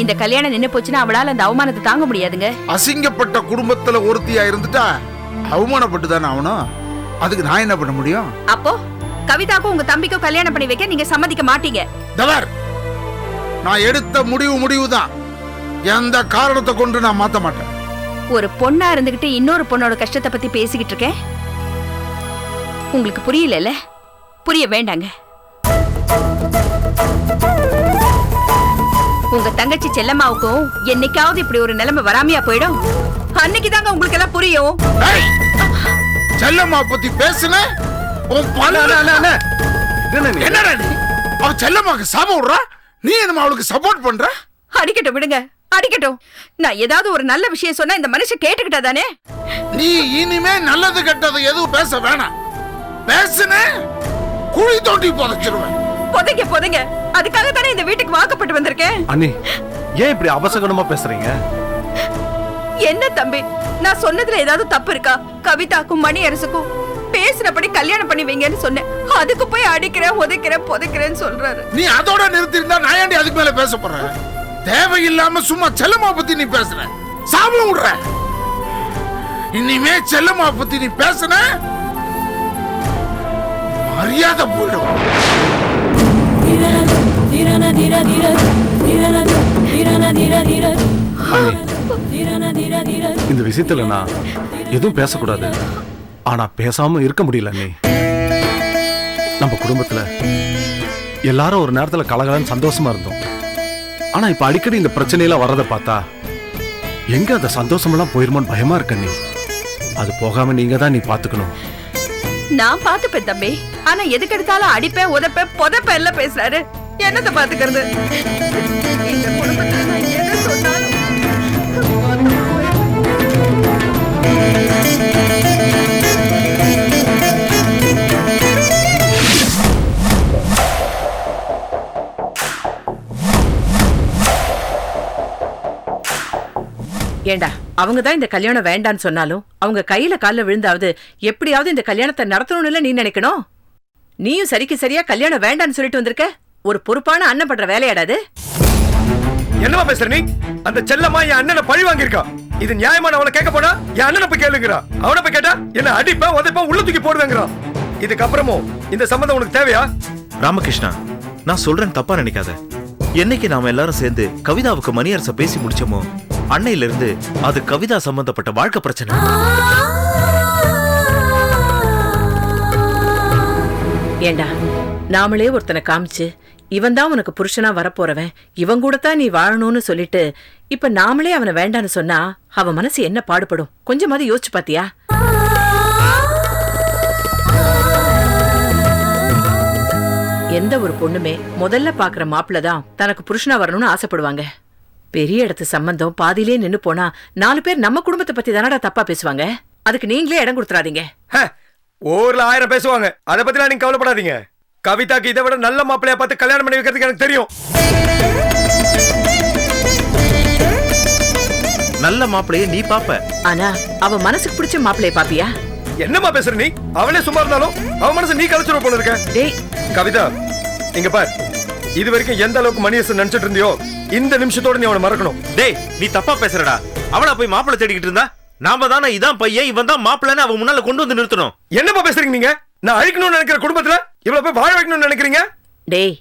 இந்த கல்யாணம் நின்னு போச்சுன்னா அவளால அந்த அவமானத்தை தாங்க முடியாதுங்க. அசிங்கப்பட்ட குடும்பத்துல ஒருத்தியா இருந்துட்டா அவமானப்பட்டு தானே ஆகணும். அதுக்கு நான் என்ன பண்ண முடியும்? அப்போ கவிதாக்கும் உங்க தம்பிக்கும் கல்யாணம் பண்ணி வைக்க நீங்க சம்மதிக்க மாட்டீங்க. தவர், நான் எடுத்த முடிவு தான். எந்த காரணத்தை கொண்டு நான் மாத்த மாட்டேன். ஒரு பொண்ணா இருந்துகிட்டு இன்னொரு பொண்ணோட கஷ்டத்தை பத்தி பேசிக்கிட்டு இருக்கேன். உங்களுக்கு புரியல? புரிய வேண்டாங்க. உங்க தங்கச்சி செல்லம்மாவுக்கும் என்னைக்காவது இப்படி ஒரு நிலைமை வராமையா போயிடும். அன்னைக்கு தாங்க உங்களுக்கு எல்லாம் புரியும். செல்லம்மா பத்தி பேசுன செல்லம்மாக்கு சாபம் விடுறா, நீ என்ன அவளுக்கு சப்போர்ட் பண்ற? அடிக்கட்டும் விடுங்க, அடிக்கட்டும். நான் ஏதாவது ஒரு நல்ல விஷயம் சொன்னா இந்த மனுஷன் கேட்டுக்கிட்டா தானே. நீ இனிமே நல்லது கெட்டது எதுவும் பேச வேணாம். பேசுன குழி தோண்டி புதைச்சிருவேன். புதைங்க. அதுக்காக தானே இந்த வீட்டுக்கு வாக்கப்பட்டு வந்திருக்கேன். அண்ணி, ஏன் இப்படி அபசகனமா பேசுறீங்க? என்ன தம்பி, நான் சொன்னதுல ஏதாவது தப்பு இருக்கா? கவிதாக்கும் மணி அரசுக்கும் பேசுறபடி கல்யாணம் பண்ணி வைங்கன்னு சொன்னேன். அதுக்கு போய் அடிக்கிறேன், உதைக்கிறேன், புதைக்கிறேன்னு சொல்றாரு. நீ அதோட நிறுத்தி இருந்தா நான் ஏன்டி அதுக்கு மேல பேச போறேன்? தேவையில்லாம சும்மா செல்லம்மா பத்தி நீ பேசுற, சாபம் விடுற. இனிமே செல்லம்மா பத்தி நீ பேசுன மரியாதை போயிடும். இந்த விஷயத்துல நான் எதுவும் பேசக்கூடாது. ஆனா பேசாம இருக்க முடியல. நீ நம்ம குடும்பத்துல எல்லாரும் ஒரு நேரத்துல கலகலன்னு சந்தோஷமா இருந்தோம். ஆனா இப்ப அடிக்கடி இந்த பிரச்சனையெல்லாம் வர்றதை பார்த்தா எங்க அந்த சந்தோஷம் எல்லாம் போயிருமோன்னு பயமா இருக்க. நீ அது போகாம நீங்க தான் நீ பாத்துக்கணும். நான் பாத்துப்பேன் தம்பி. ஆனா எதுக்கு எடுத்தாலும் அடிப்பேன், உதப்பேன், புதைப்பேன் எல்லாம் பேசுறாரு. என்னத்தை பாத்துக்கிறது? இந்த குடும்பத்துல நான் எதை சொன்னாலும் ஏண்டா, அவங்க தான் இந்த கல்யாணம் வேண்டான்னு சொன்னாலும் அவங்க கையில கால்ல விழுந்தாவது எப்படியாவது இந்த கல்யாணத்தை நடத்தணும்னு நீ நினைக்கணும். நீயும் சரிக்கு சரியா கல்யாணம் வேண்டான்னு சொல்லிட்டு வந்திருக்க. ஒரு பொறுப்பான அண்ணன் பண்ற வேலையாடாது. என்னமா பேசுற நீ? அந்த செல்லம்மா என் அண்ணனை பழி வாங்கியிருக்கா. இது நியாயமான? அவளை கேட்க போனா என் அண்ணனை போய் கேளுங்கிறா. அவனை போய் கேட்டா என்ன அடிப்பா உதைப்பா உள்ள தூக்கி போடுவேங்கிறான். இதுக்கப்புறமும் இந்த சம்பந்தம் உனக்கு தேவையா? ராமகிருஷ்ணா, நான் சொல்றேன் தப்பா நினைக்காத. என்னைக்கு நாம எல்லாரும் சேர்ந்து கவிதாவுக்கு மணியரச பேசி முடிச்சோமோ அன்னையில இருந்து அது கவிதா சம்பந்தப்பட்ட வாழ்க்கை பிரச்சனை. ஏண்டா, நாமளே ஒருத்தனை காமிச்சு இவன் தான் உனக்கு புருஷனா வரப்போறவன், இவன் கூட தான் நீ வாழணும்னு சொல்லிட்டு இப்ப நாமளே அவனை வேண்டான்னு சொன்னா அவன் மனசு என்ன பாடுபடும்? கொஞ்சமாவது யோசிச்சு பாத்தியா? எந்த ஒரு பொண்ணுமே முதல்ல பாக்குற மாப்பிள்ளதான் தனக்கு புருஷனா வரணும்னு ஆசைப்படுவாங்க. பெரிய இடத்து சம்பந்தம் பாதியிலே நின்னு போனா 4 பேர் நம்ம குடும்பத்தை பத்தி தானடா தப்பா பேசுவாங்க. அதுக்கு நீங்களே இடம் கொடுத்துறாதீங்க. ஊர்ல 1000 பேசுவாங்க, அதை பத்திலாம் நீங்க கவலைப்படாதீங்க. கவிதாக்கு இதை விட நல்ல மாப்பிள்ளைய பார்த்து கல்யாணம் பண்ணி வைக்கிறதுக்கு எனக்கு தெரியும். நல்ல மாப்பிளைய நீ பாப்ப, ஆனா அவ மனசுக்கு பிடிச்ச மாப்பிளைய பாப்பியா? என்னமா பேசுற நீ? அவளே சும்மா இருந்தாலும் அவ மனசு நீ கலைச்சிட போல இருக்க. டேய் கவிதா, இங்க பார், இது வரைக்கும் எந்த அளவுக்கு மணியரசன் நினைச்சிட்டு இருந்தியோ இந்த நிமிஷத்தோட நீ அவனை மறக்கணும். டேய் நீ தப்பா பேசுறடா. அவளா போய் மாப்பிள்ளை தேடிக்கிட்டு இருந்தா நாம தானே இதான் பையன் இவன் தான் மாப்பிள்ளைன்னு அவன் முன்னால கொண்டு வந்து நிறுத்தணும். என்னப்பா பேசுறீங்க நீங்க? நான் அழிக்கணும்னு நினைக்கிற குடும்பத்துல இவ்வளவு போய் வாழ வைக்கணும்னு நினைக்கிறீங்க? டேய்,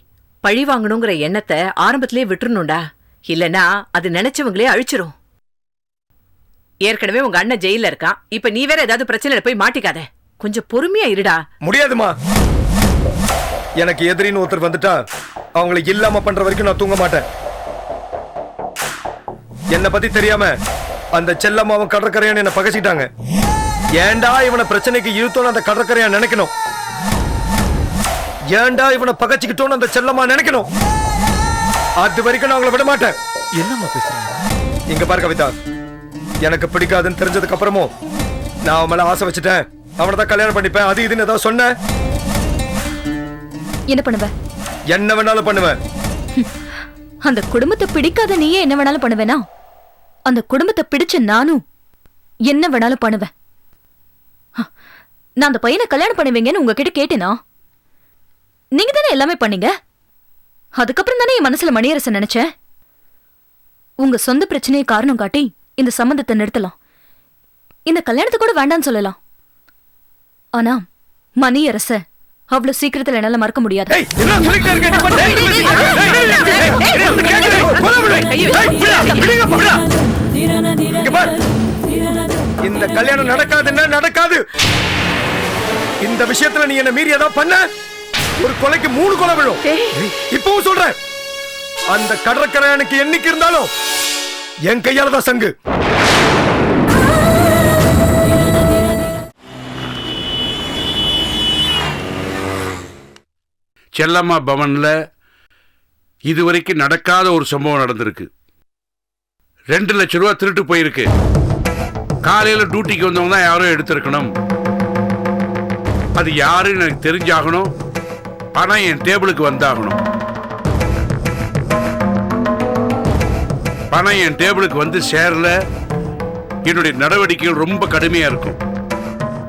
பழி வாங்கணுங்கிற எண்ணத்தை ஆரம்பத்திலேயே விட்டுறணும்டா, இல்லனா அது நினைச்சவங்களே அழிச்சிரும். ஏற்கனவே உங்க அண்ணன் ஜெயில இருக்கான், இப்ப நீ வேற ஏதாவது பிரச்சனையில போய் மாட்டிக்காத. கொஞ்சம் பொறுமையா இருடா. முடியாதுமா. எனக்கு எதிரின்னு ஒருத்தர் வந்துட்டா அவங்களை இல்லாம பண்ற வரைக்கும் நான் தூங்க மாட்டேன். என்ன பத்தி தெரியாம அந்த செல்லம்மாவும் கடற்கரையான்னு என்ன பகச்சிட்டாங்க. ஏண்டா இவனை பிரச்சனைக்கு இழுத்தோன்னு அந்த கடற்கரையா நினைக்கணும். ஏண்டா இவனை பகச்சிக்கிட்டோன்னு அந்த செல்லம்மா நினைக்கணும். அது வரைக்கும் நான் அவங்களை விட மாட்டேன். என்னம்மா பேசுறீங்க? இங்க பாரு கவிதா, எனக்கு பிடிக்காதுன்னு தெரிஞ்சதுக்கு அப்புறமும் நான் அவன் மேல ஆசை வச்சுட்டேன். அவனை தான் கல்யாணம் பண்ணிப்பேன் அது இதுன்னு ஏதாவது சொன்ன என்ன பண்ணுவ? என்ன வேணாலும் பண்ணுவேன். அந்த குடும்பத்தை பிடிக்காத நீயே என்ன வேணாலும் பண்ணுவேனா? அந்த குடும்பத்தை பிடிச்ச நானும் என்ன வேணாலும் பண்ணுவேன். நான் அந்த பையனை கல்யாணம் பண்ணுவீங்கன்னு உங்ககிட்ட கேட்டேனா? நீங்க தானே எல்லாமே பண்ணீங்க. அதுக்கப்புறம் தானே என் மனசுல மணியரசன் நினைச்சேன். உங்க சொந்த பிரச்சனையை காரணம் காட்டி இந்த சம்பந்தத்தை நிறுத்தலாம், இந்த கல்யாணத்தை கூட வேண்டான்னு சொல்லலாம். ஆனா மணியரச அவ்வளவு சீக்கிரத்துல என்னால மறக்க முடியாது. இந்த கல்யாணம் நடக்காதுன்னா நடக்காது. இந்த விஷயத்துல நீ என்ன மீறி ஏதாவது பண்ண ஒரு கொலைக்கு 3 கொலை விழும். இப்பவும் சொல்றேன், அந்த கடற்கரையானுக்கு என்னைக்கு இருந்தாலும் என் கையால தான் சங்கு. செல்லம்மா பவன்ல இதுவரைக்கும் நடக்காத ஒரு சம்பவம் நடந்திருக்கு. 2 லட்சம் ரூபாய் திருட்டு போயிருக்கு. காலையில டியூட்டிக்கு வந்தவங்க தான் யாரோ எடுத்திருக்கணும். அது யாருன்னு எனக்கு தெரிஞ்சாகணும். பணம் என் டேபிளுக்கு வந்தாகணும். பணம் என் டேபிளுக்கு வந்து சேரல, என்னுடைய நடவடிக்கைகள் ரொம்ப கடுமையா இருக்கும்.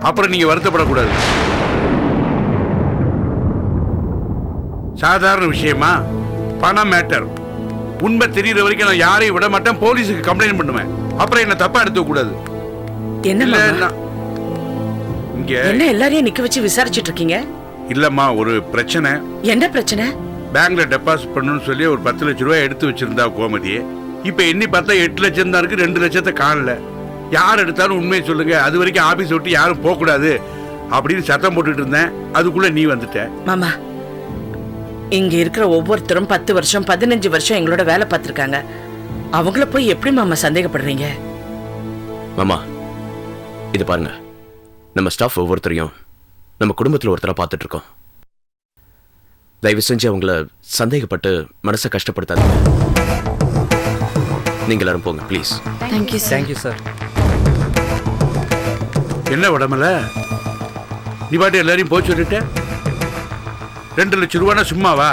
அப்புறம் நீங்க வருத்தப்படக்கூடாது. சாதாரண விஷயமா? பணம் மேட்டர். உண்மை தெரியற வரைக்கும் நான் யாரையும் விட மாட்டேன். போலீஸுக்கு கம்ப்ளைண்ட் பண்ணுவேன். அப்புறம் என்ன தப்பா எடுத்துக்க கூடாது. என்ன இங்க என்ன எல்லாரையும் நிக்க வச்சு விசாரிச்சிட்டு இருக்கீங்க? இல்லம்மா, ஒரு பிரச்சனை. என்ன பிரச்சனை? பேங்க்ல டெபாசிட் பண்ணணும்னு சொல்லி ஒரு 10 லட்சம் ரூபாய் எடுத்து வச்சிருந்தா கோமதி. இப்ப எண்ணி பார்த்தா 8 லட்சம் தான் இருக்கு. 2 லட்சத்தை காணல. யார் எடுத்தாலும் உண்மையை சொல்லுங்க, அது வரைக்கும் ஆபீஸ் விட்டு யாரும் போக கூடாது அப்படின்னு சத்தம் போட்டுட்டு இருந்தேன். அதுக்குள்ள நீ வந்துட்ட. மாமா, இங்க இருக்கிற ஒவ்வொருத்தரும் 10 வருஷம் 15 வருஷம் எங்களோட வேலை பார்த்திருக்காங்க. அவங்கள போய் எப்படி மாமா சந்தேகப்படுறீங்க? மாமா, இது பாருங்க, நம்ம ஸ்டாஃப் ஒவ்வொருத்தரையும் நம்ம குடும்பத்தில் ஒருத்தரை பார்த்துட்டு இருக்கோம். தயவு செஞ்சு அவங்கள சந்தேகப்பட்டு மனசை கஷ்டப்படுத்தாதீங்க. நீங்க எல்லாரும் போங்க please. Thank you sir. Thank you sir. என்ன உடம்பல நீ பாட்டு எல்லாரையும் போய் சொல்லிட்ட? 2 லட்சம் ரூபானா சும்மாவா?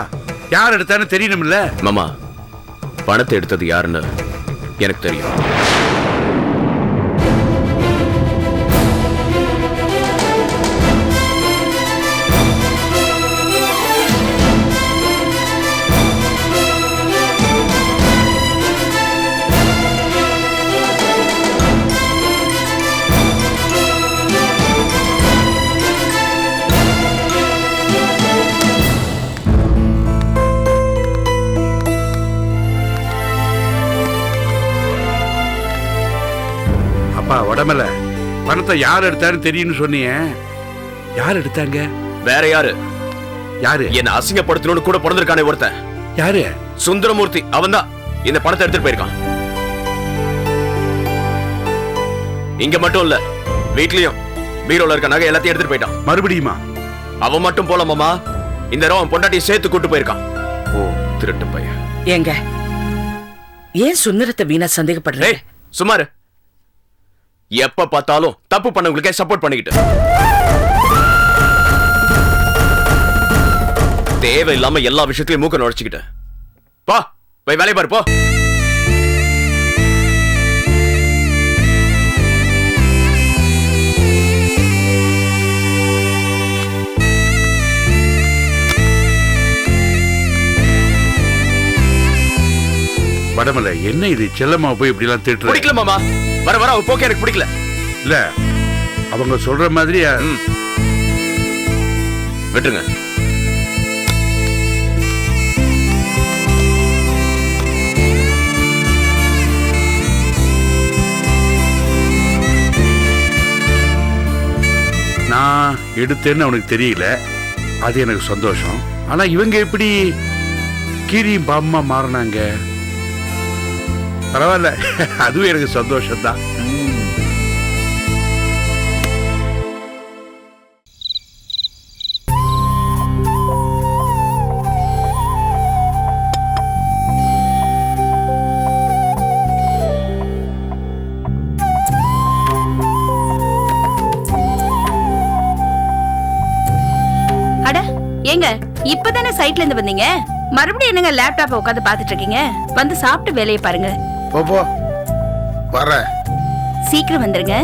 யார் எடுத்தான்னு தெரியணும்ல. மாமா, பணத்தை எடுத்தது யாருன்னு எனக்கு தெரியும். உடம்பல பணத்தை யார் எடுத்தாருன்னு தெரியும்னு சொன்னீங்க. யார் எடுத்தாங்க? வேற யாரு? யாரு? என்ன அசிங்கப்படுத்தணும்னு கூட பிறந்திருக்கானே ஒருத்தன். யாரு? சுந்தரமூர்த்தி. அவன் தான் இந்த பணத்தை எடுத்துட்டு போயிருக்கான். இங்க மட்டும் இல்ல, வீட்லயும் பீரோல இருக்க நகை எல்லாத்தையும் எடுத்துட்டு போயிட்டான். மறுபடியுமா? அவன் மட்டும் போல மாமா, இந்த ரவன் பொண்டாட்டியை சேர்த்து கூட்டு போயிருக்கான். ஓ, திருட்டு பையன். ஏங்க, ஏன் சுந்தரத்தை வீணா சந்தேகப்படுறேன்? சுமாரு, எப்ப பார்த்தாலும் தப்பு பண்ணவங்களுக்கே சப்போர்ட் பண்ணிக்கிட்டு. தேவையில்லாம எல்லா விஷயத்தையும் மூக்க நுழைச்சுக்கிட்டேன். பா போய் வேலையை பாரு போ. வடமலை என்ன இது செல்லம்மா போய் இப்படி எல்லாம் திட்டு? பிடிக்கல மாமா, வர வர அவ போக்க எனக்கு பிடிக்கல. இல்ல அவங்க சொல்ற மாதிரி விட்டுருங்க. நான் எடுத்தேன்னு அவனுக்கு தெரியல, அது எனக்கு சந்தோஷம். ஆனா இவங்க எப்படி கீரியும் பாம்பா மாறினாங்க? பரவாயில்ல, அதுவும் எனக்கு சந்தோஷம் தான். அட ஏங்க, இப்பதானே சைட்ல இருந்து வந்தீங்க, மறுபடியும் என்னங்க லேப்டாப்பை உட்காந்து பாத்துட்டு இருக்கீங்க? வந்து சாப்பிட்டு வேலையை பாருங்க. போ வர. சீக்கிரம் வந்துருங்க.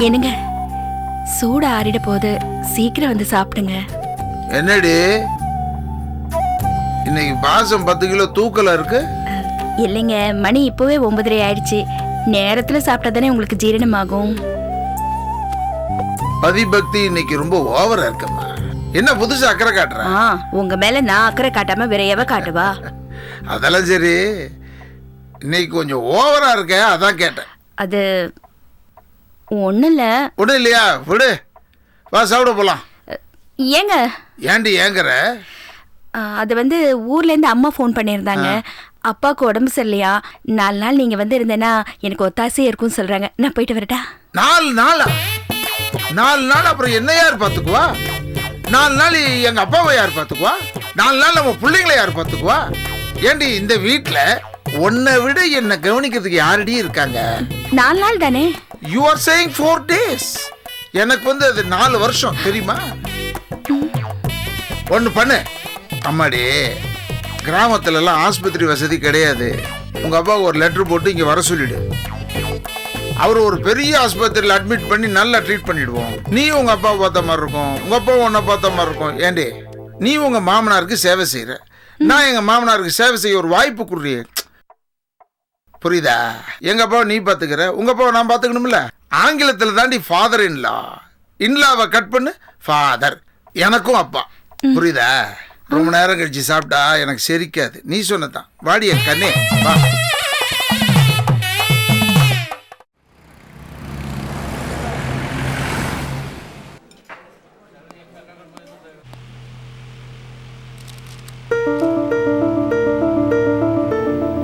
என்னங்க, சூட ஆறிட போது, சீக்கிரம் வந்து சாப்பிடுங்க. என்னடி இன்னைக்கு பாசம் 10 கிலோ தூக்கல இருக்கு? இல்லைங்க, மணி இப்பவே 9:30 ஆயிடுச்சு. நேரத்துல சாப்பிட்டா தானே உங்களுக்கு ஜீரணமாகும். பதிபக்தி இன்னைக்கு ரொம்ப ஓவரா இருக்கம்மா. என்ன புதுசா அக்கறை காட்டுற? உங்க மேல நான் அக்கறை காட்டாம வேற எவ காட்டுவா? அதெல்லாம் சரி, இன்னைக்கு கொஞ்சம் ஓவரா இருக்க, அதான் கேட்டேன். அது ஒண்ணு இல்ல. ஒண்ணும் இல்லையா? விடு, வா சாப்பிட போலாம். ஏங்க? ஏண்டி ஏங்குற? அது வந்து ஊர்ல இருந்து அம்மா ஃபோன் பண்ணியிருந்தாங்க. அப்பாவுக்கு உடம்பு சரியில்லையா, 4 நாள் நீங்க வந்து இருந்தேன்னா எனக்கு ஒத்தாசையா இருக்கும்னு சொல்றாங்க. நான் போயிட்டு வரட்டா? 4 நாளா? 4 நாள் அப்புறம் என்ன யார் பாத்துக்குவா? 4 நாள் எங்க அப்பாவை யார் பாத்துக்குவா? 4 நாள் நம்ம பிள்ளைங்களை யார் பாத்துக்குவா? ஏண்டி இந்த வீட்டுல உன்னை விட என்ன கவனிக்கிறதுக்கு யாரடி இருக்காங்க? 4 நாள் தானே. You are saying 4 days. எனக்கு வந்து அது 4 வருஷம் தெரியுமா? ஒண்ணு பண்ணு அம்மாடி, கிராமத்துல எல்லாம் ஆஸ்பத்திரி வசதி கிடையாது. உங்க அப்பா ஒரு லெட்டர் போட்டு இங்க வர சொல்லிடு. அவர் ஒரு பெரிய ஆஸ்பத்திரியில் அட்மிட் பண்ணி நல்லா ட்ரீட் பண்ணிடுவோம். நீ உங்க அப்பா பார்த்த மாதிரி இருக்கும், உங்க அப்பா உன்னை பார்த்த மாதிரி இருக்கும். ஏண்டி நீ உங்க மாமனாருக்கு சேவை செய்யற, நான் எங்க மாமனாருக்கு சேவை செய்ய ஒரு வாய்ப்பு குடுறீ. புரியுதா? எங்க அப்பாவை நீ பாத்துக்கிற, உங்க அப்பாவை நான் பாத்துக்கணும்ல. ஆங்கிலத்துல தாண்டி ஃபாதர் இன்லா, இன்லாவை கட் பண்ணு ஃபாதர். எனக்கும் அப்பா. புரியுதா? ரொம்ப நேரம் கழிச்சு சாப்பிட்டா எனக்கு செரிக்காது. நீ சொன்னதான். வாடி என் கண்ணே, வா.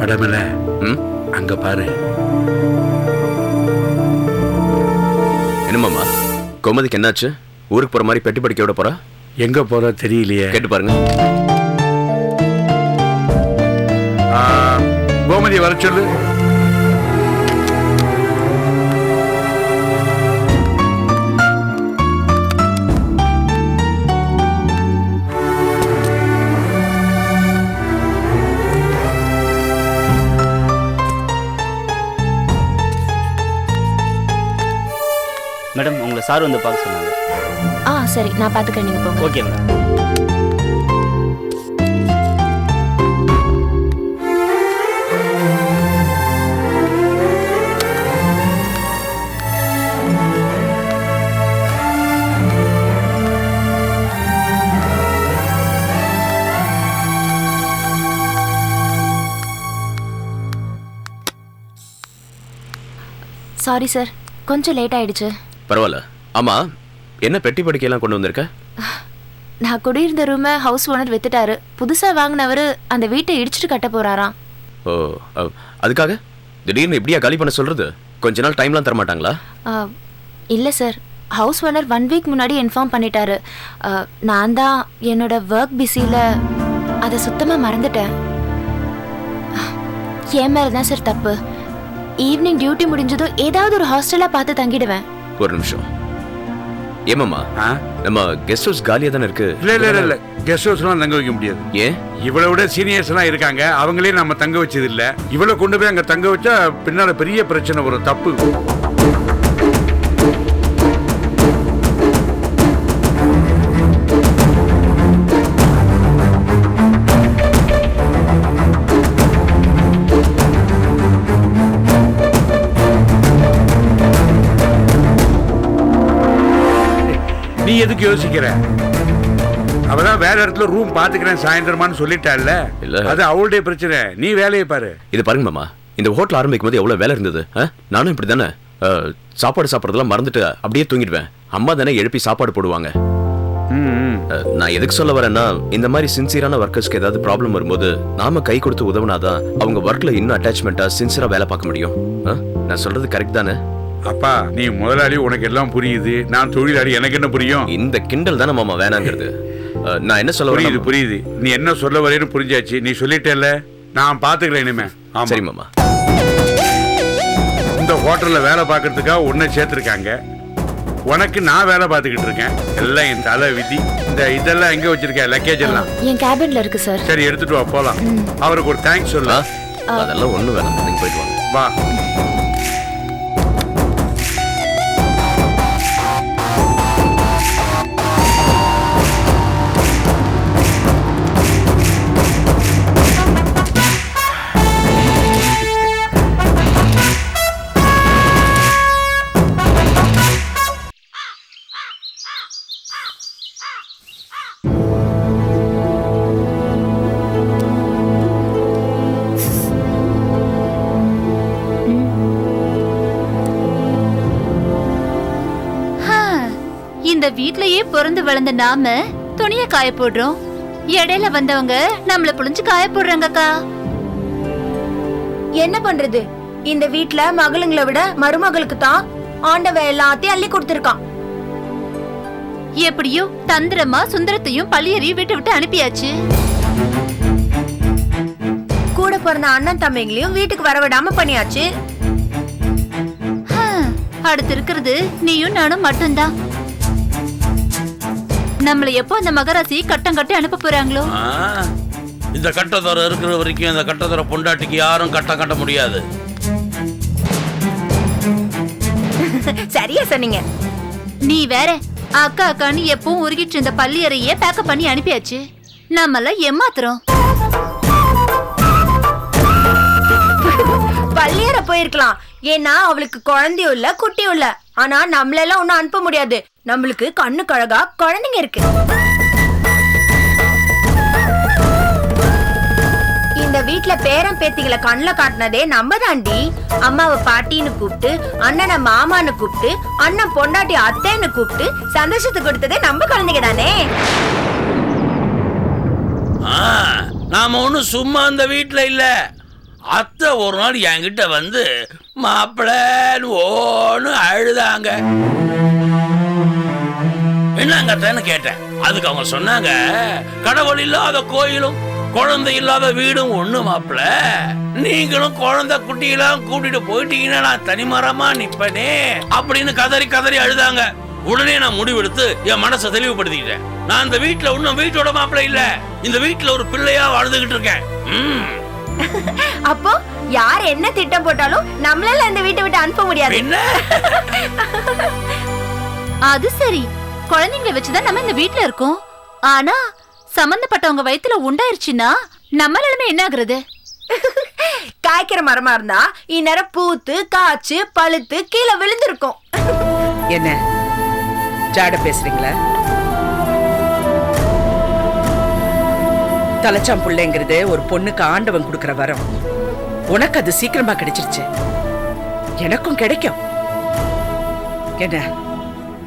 வடமல, அங்க பாரு. என்னமாமா, கோமதிக்கு என்னாச்சு? ஊருக்கு போற மாதிரி பெட்டி படிக்க விட போறா? எங்க போற தெரியலையே, கேட்டு பாருங்க. கோமதி வர சொல்லு. மேடம், உங்களை சார் வந்து பார்க்க சொன்னாங்க. சரி, நான் பாத்துக்கிறேன், நீங்க போங்க. Okay madam. சாரி சார், கொஞ்சம் லேட் ஆயிடுச்சு. பரவாயில்ல. ஆமா, என்ன பெட்டி படிக்கையெல்லாம் கொண்டு வந்திருக்க? நான் குடியிருந்த ரூமை ஹவுஸ் ஓனர் வித்துட்டாரு. புதுசா வாங்கினவரு அந்த வீட்டை இடிச்சிட்டு கட்ட போறாராம். ஓ, அதுக்காக திடீர்னு இப்படியா காலி பண்ண சொல்றது? கொஞ்ச நாள் டைம்லாம் தர மாட்டாங்களா? இல்லை சார், ஹவுஸ் ஓனர் 1 வீக் முன்னாடி இன்ஃபார்ம் பண்ணிட்டாரு. நான் தான் என்னோட ஒர்க் பிஸியில் அதை சுத்தமாக மறந்துட்டேன். என் மேலே தான் சார் தப்பு. ஈவினிங் டியூட்டி முடிஞ்சதும் ஏதாவது ஒரு ஹாஸ்டலாக பார்த்து தங்கிடுவேன். ஒரு நிமிஷம். ஏமாமா, நம்ம கெஸ்ட் ஹவுஸ் காலியா தானே இருக்கு? இல்ல கெஸ்ட் ஹவுஸ்லாம் தங்க வைக்க முடியாது. ஏன்? இவ்வளவு விட சீனியர்ஸ் எல்லாம் இருக்காங்க, அவங்களே நம்ம தங்க வச்சது இல்ல. இவ்வளவு கொண்டு போய் அங்க தங்க வச்சா பின்னால பெரிய பிரச்சனை வரும். தப்பு. நீ எதுக்கு யோசிக்கிற? அவதான் வேற இடத்துல ரூம் பாத்துக்கிறேன் சாயந்தரமான்னு சொல்லிட்டால. அது அவளுடைய பிரச்சனை, நீ வேலையை பாரு. இது பாருங்க மாமா, இந்த ஹோட்டல் ஆரம்பிக்கும் போது எவ்வளவு வேலை இருந்தது. நானும் இப்படி தானே சாப்பாடு சாப்பிட்றதெல்லாம் மறந்துட்டு அப்படியே தூங்கிடுவேன். அம்மா தானே எழுப்பி சாப்பாடு போடுவாங்க. நான் எதுக்கு சொல்ல வரேன்னா, இந்த மாதிரி சின்சியரான ஒர்க்கர்ஸ்க்கு ஏதாவது ப்ராப்ளம் வரும்போது நாம கை கொடுத்து உதவுனாதான் அவங்க ஒர்க்ல இன்னும் அட்டாச்மெண்டா சின்சியரா வேலை பார்க்க முடியும். நான் சொல்றது கரெக்ட் தானே? அப்பா, நீ முதலாளி, உனக்கு எல்லாம் புரியுது. நான் தொழிலாளி, எனக்கு என்ன புரியும்? இந்த கிண்டல் தானே மாமா வேணாங்கிறது. நான் என்ன சொல்ல வரேன்? புரியுது. நீ என்ன சொல்ல வரேன்னு புரிஞ்சாச்சு. நீ சொல்லிட்டேல்ல, நான் பாத்துக்கிறேன் இனிமே. சரி மாமா. இந்த ஹோட்டல்ல வேலை பார்க்கறதுக்காக உன்னை சேர்த்திருக்காங்க. உனக்கு நான் வேலை பார்த்துக்கிட்டு இருக்கேன். எல்லாம் என் தலை விதி. இந்த இதெல்லாம் எங்க வச்சிருக்க? லக்கேஜ் எல்லாம் என் கேபின்ல இருக்கு சார். சரி, எடுத்துட்டு வா, போலாம். அவருக்கு ஒரு தேங்க்ஸ் சொல்ல. அதெல்லாம் ஒண்ணு வேணாம், நீங்க போயிட்டு வாங்க. வா. இந்த வீட்லயே பிறந்து வளர்ந்த நாம துணிய காய போடுறோம். இடையில வந்தவங்க நம்மள புடிஞ்சு காய போடுறாங்கக்கா. என்ன பண்றது? இந்த வீட்ல மகளுங்களை விட மருமகளுக்கு தான் ஆண்டவ எல்லாத்தையும் அள்ளி கொடுத்திருக்கான். எப்படியோ தந்திரமா சுந்தரத்தையும் பள்ளியறையும் வீட்டை விட்டு அனுப்பியாச்சு. கூட பிறந்த அண்ணன் தம்பிங்களையும் வீட்டுக்கு வரவிடாம பண்ணியாச்சு. அடுத்து இருக்கிறது நீயும் நானும் மட்டும்தான். நம்மள எப்போ அந்த மகராசி கட்டம் கட்டி அனுப்ப போறாங்களோ? இந்த கட்டத்தோர இருக்கிற வரைக்கும் இந்த கட்டத்தோர பொண்டாட்டிக்கு யாரும் கட்டம் கட்ட முடியாது. சரியா சொன்னீங்க. நீ வேற அக்கா அக்கான்னு எப்பவும் உருகிட்டு இருந்த பள்ளியறையே பேக்கப் பண்ணி அனுப்பியாச்சு. நம்மள ஏமாத்துறோம். பள்ளியறை போயிருக்கலாம், ஏன்னா அவளுக்கு குழந்தையும் இல்ல குட்டியும் இல்ல. ஆனா நம்மளெல்லாம் ஒன்னும் அனுப்ப முடியாது. நம்மளுக்கு கண்ணு கழகா குழந்தைங்க இருக்கு. இந்த வீட்ல பேரன் பேத்திகளை கண்ணுல காட்டினதே நம்ம தாண்டி. அம்மாவை பாட்டின்னு கூப்பிட்டு, அண்ணனை மாமான்னு கூப்பிட்டு, அண்ணன் பொண்டாட்டி அத்தைன்னு கூப்பிட்டு சந்தோஷத்தை கொடுத்ததே நம்ம குழந்தைங்க தானே. நாம ஒன்னும் சும்மா அந்த வீட்டுல இல்ல. அத்தை ஒரு நாள் என்கிட்ட வந்து மாப்பிள்ளன்னு ஓன்னு அழுதாங்க. என்னங்கன்னு கேட்டேன். அதுக்கு அவங்க சொன்னாங்க, கடவுள் இல்லாத கோயிலும் குழந்தை இல்லாத வீடும் ஒண்ணு மாப்பிள்ள. நீங்களும் குழந்தை குட்டியெல்லாம் கூட்டிட்டு போயிட்டீங்கன்னா நான் தனிமரமா நிப்பனே அப்படின்னு கதறி கதறி அழுதாங்க. உடனே நான் முடிவெடுத்து என் மனசை தெளிவுபடுத்திக்கிட்டேன். நான் இந்த வீட்டுல இன்னும் வீட்டோட மாப்பிள்ள இல்ல, இந்த வீட்டுல ஒரு பிள்ளையா வாழ்ந்துகிட்டு இருக்கேன். அப்போ யார் என்ன திட்டம் போட்டாலும் நம்மளால அந்த வீட்டை விட்டு அனுப்ப முடியாது. அது சரி, குழந்தைங்களை வச்சுதான் நம்ம இந்த வீட்டுல இருக்கோம். ஆனா சம்பந்தப்பட்டவங்க வயித்துல உண்டாயிருச்சுன்னா நம்ம நிலைமை என்ன ஆகுறது? காய்க்கிற மரமா இருந்தா இந்நேரம் பூத்து காய்ச்சு பழுத்து கீழே விழுந்திருக்கும். என்ன ஜாட பேசுறீங்களா? தலைச்சாம் புள்ளைங்கிறது ஒரு பொண்ணுக்கு ஆண்டவன் கொடுக்கிற வரம். உனக்கு அது சீக்கிரமா கிடைச்சிருச்சு, எனக்கும் கிடைக்கும். என்ன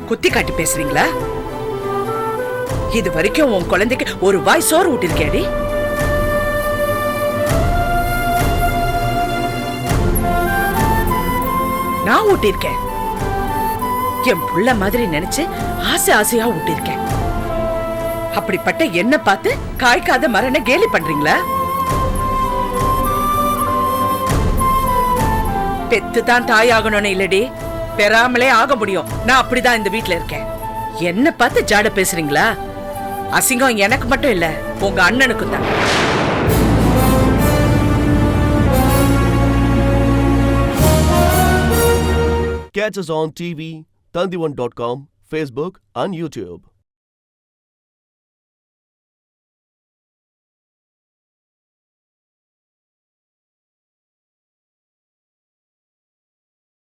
குத்தி காட்டி பேசுறீங்களா? இது வரைக்கும் உன் குழந்தைக்கு ஒரு வாய் சோறு ஊட்டிருக்கேடி. நான் ஊட்டியிருக்கேன். என் புள்ள மாதிரி நினைச்சு ஆசை ஆசையா ஊட்டியிருக்கேன். அப்படிப்பட்ட என்ன பார்த்து காய்க்காத மரண கேலி பண்றீங்களா? பெத்து தான் தாய் ஆகணும்னு இல்லடி, பெறாமலே ஆக முடியும். நான் அப்படிதான் இந்த வீட்டுல இருக்கேன். என்ன பார்த்து ஜாட பேசுறீங்களா? அசிங்கம் எனக்கு மட்டும் இல்ல, உங்க அண்ணனுக்கும் தான். Catch us on TV, Tandivan.com, Facebook and YouTube.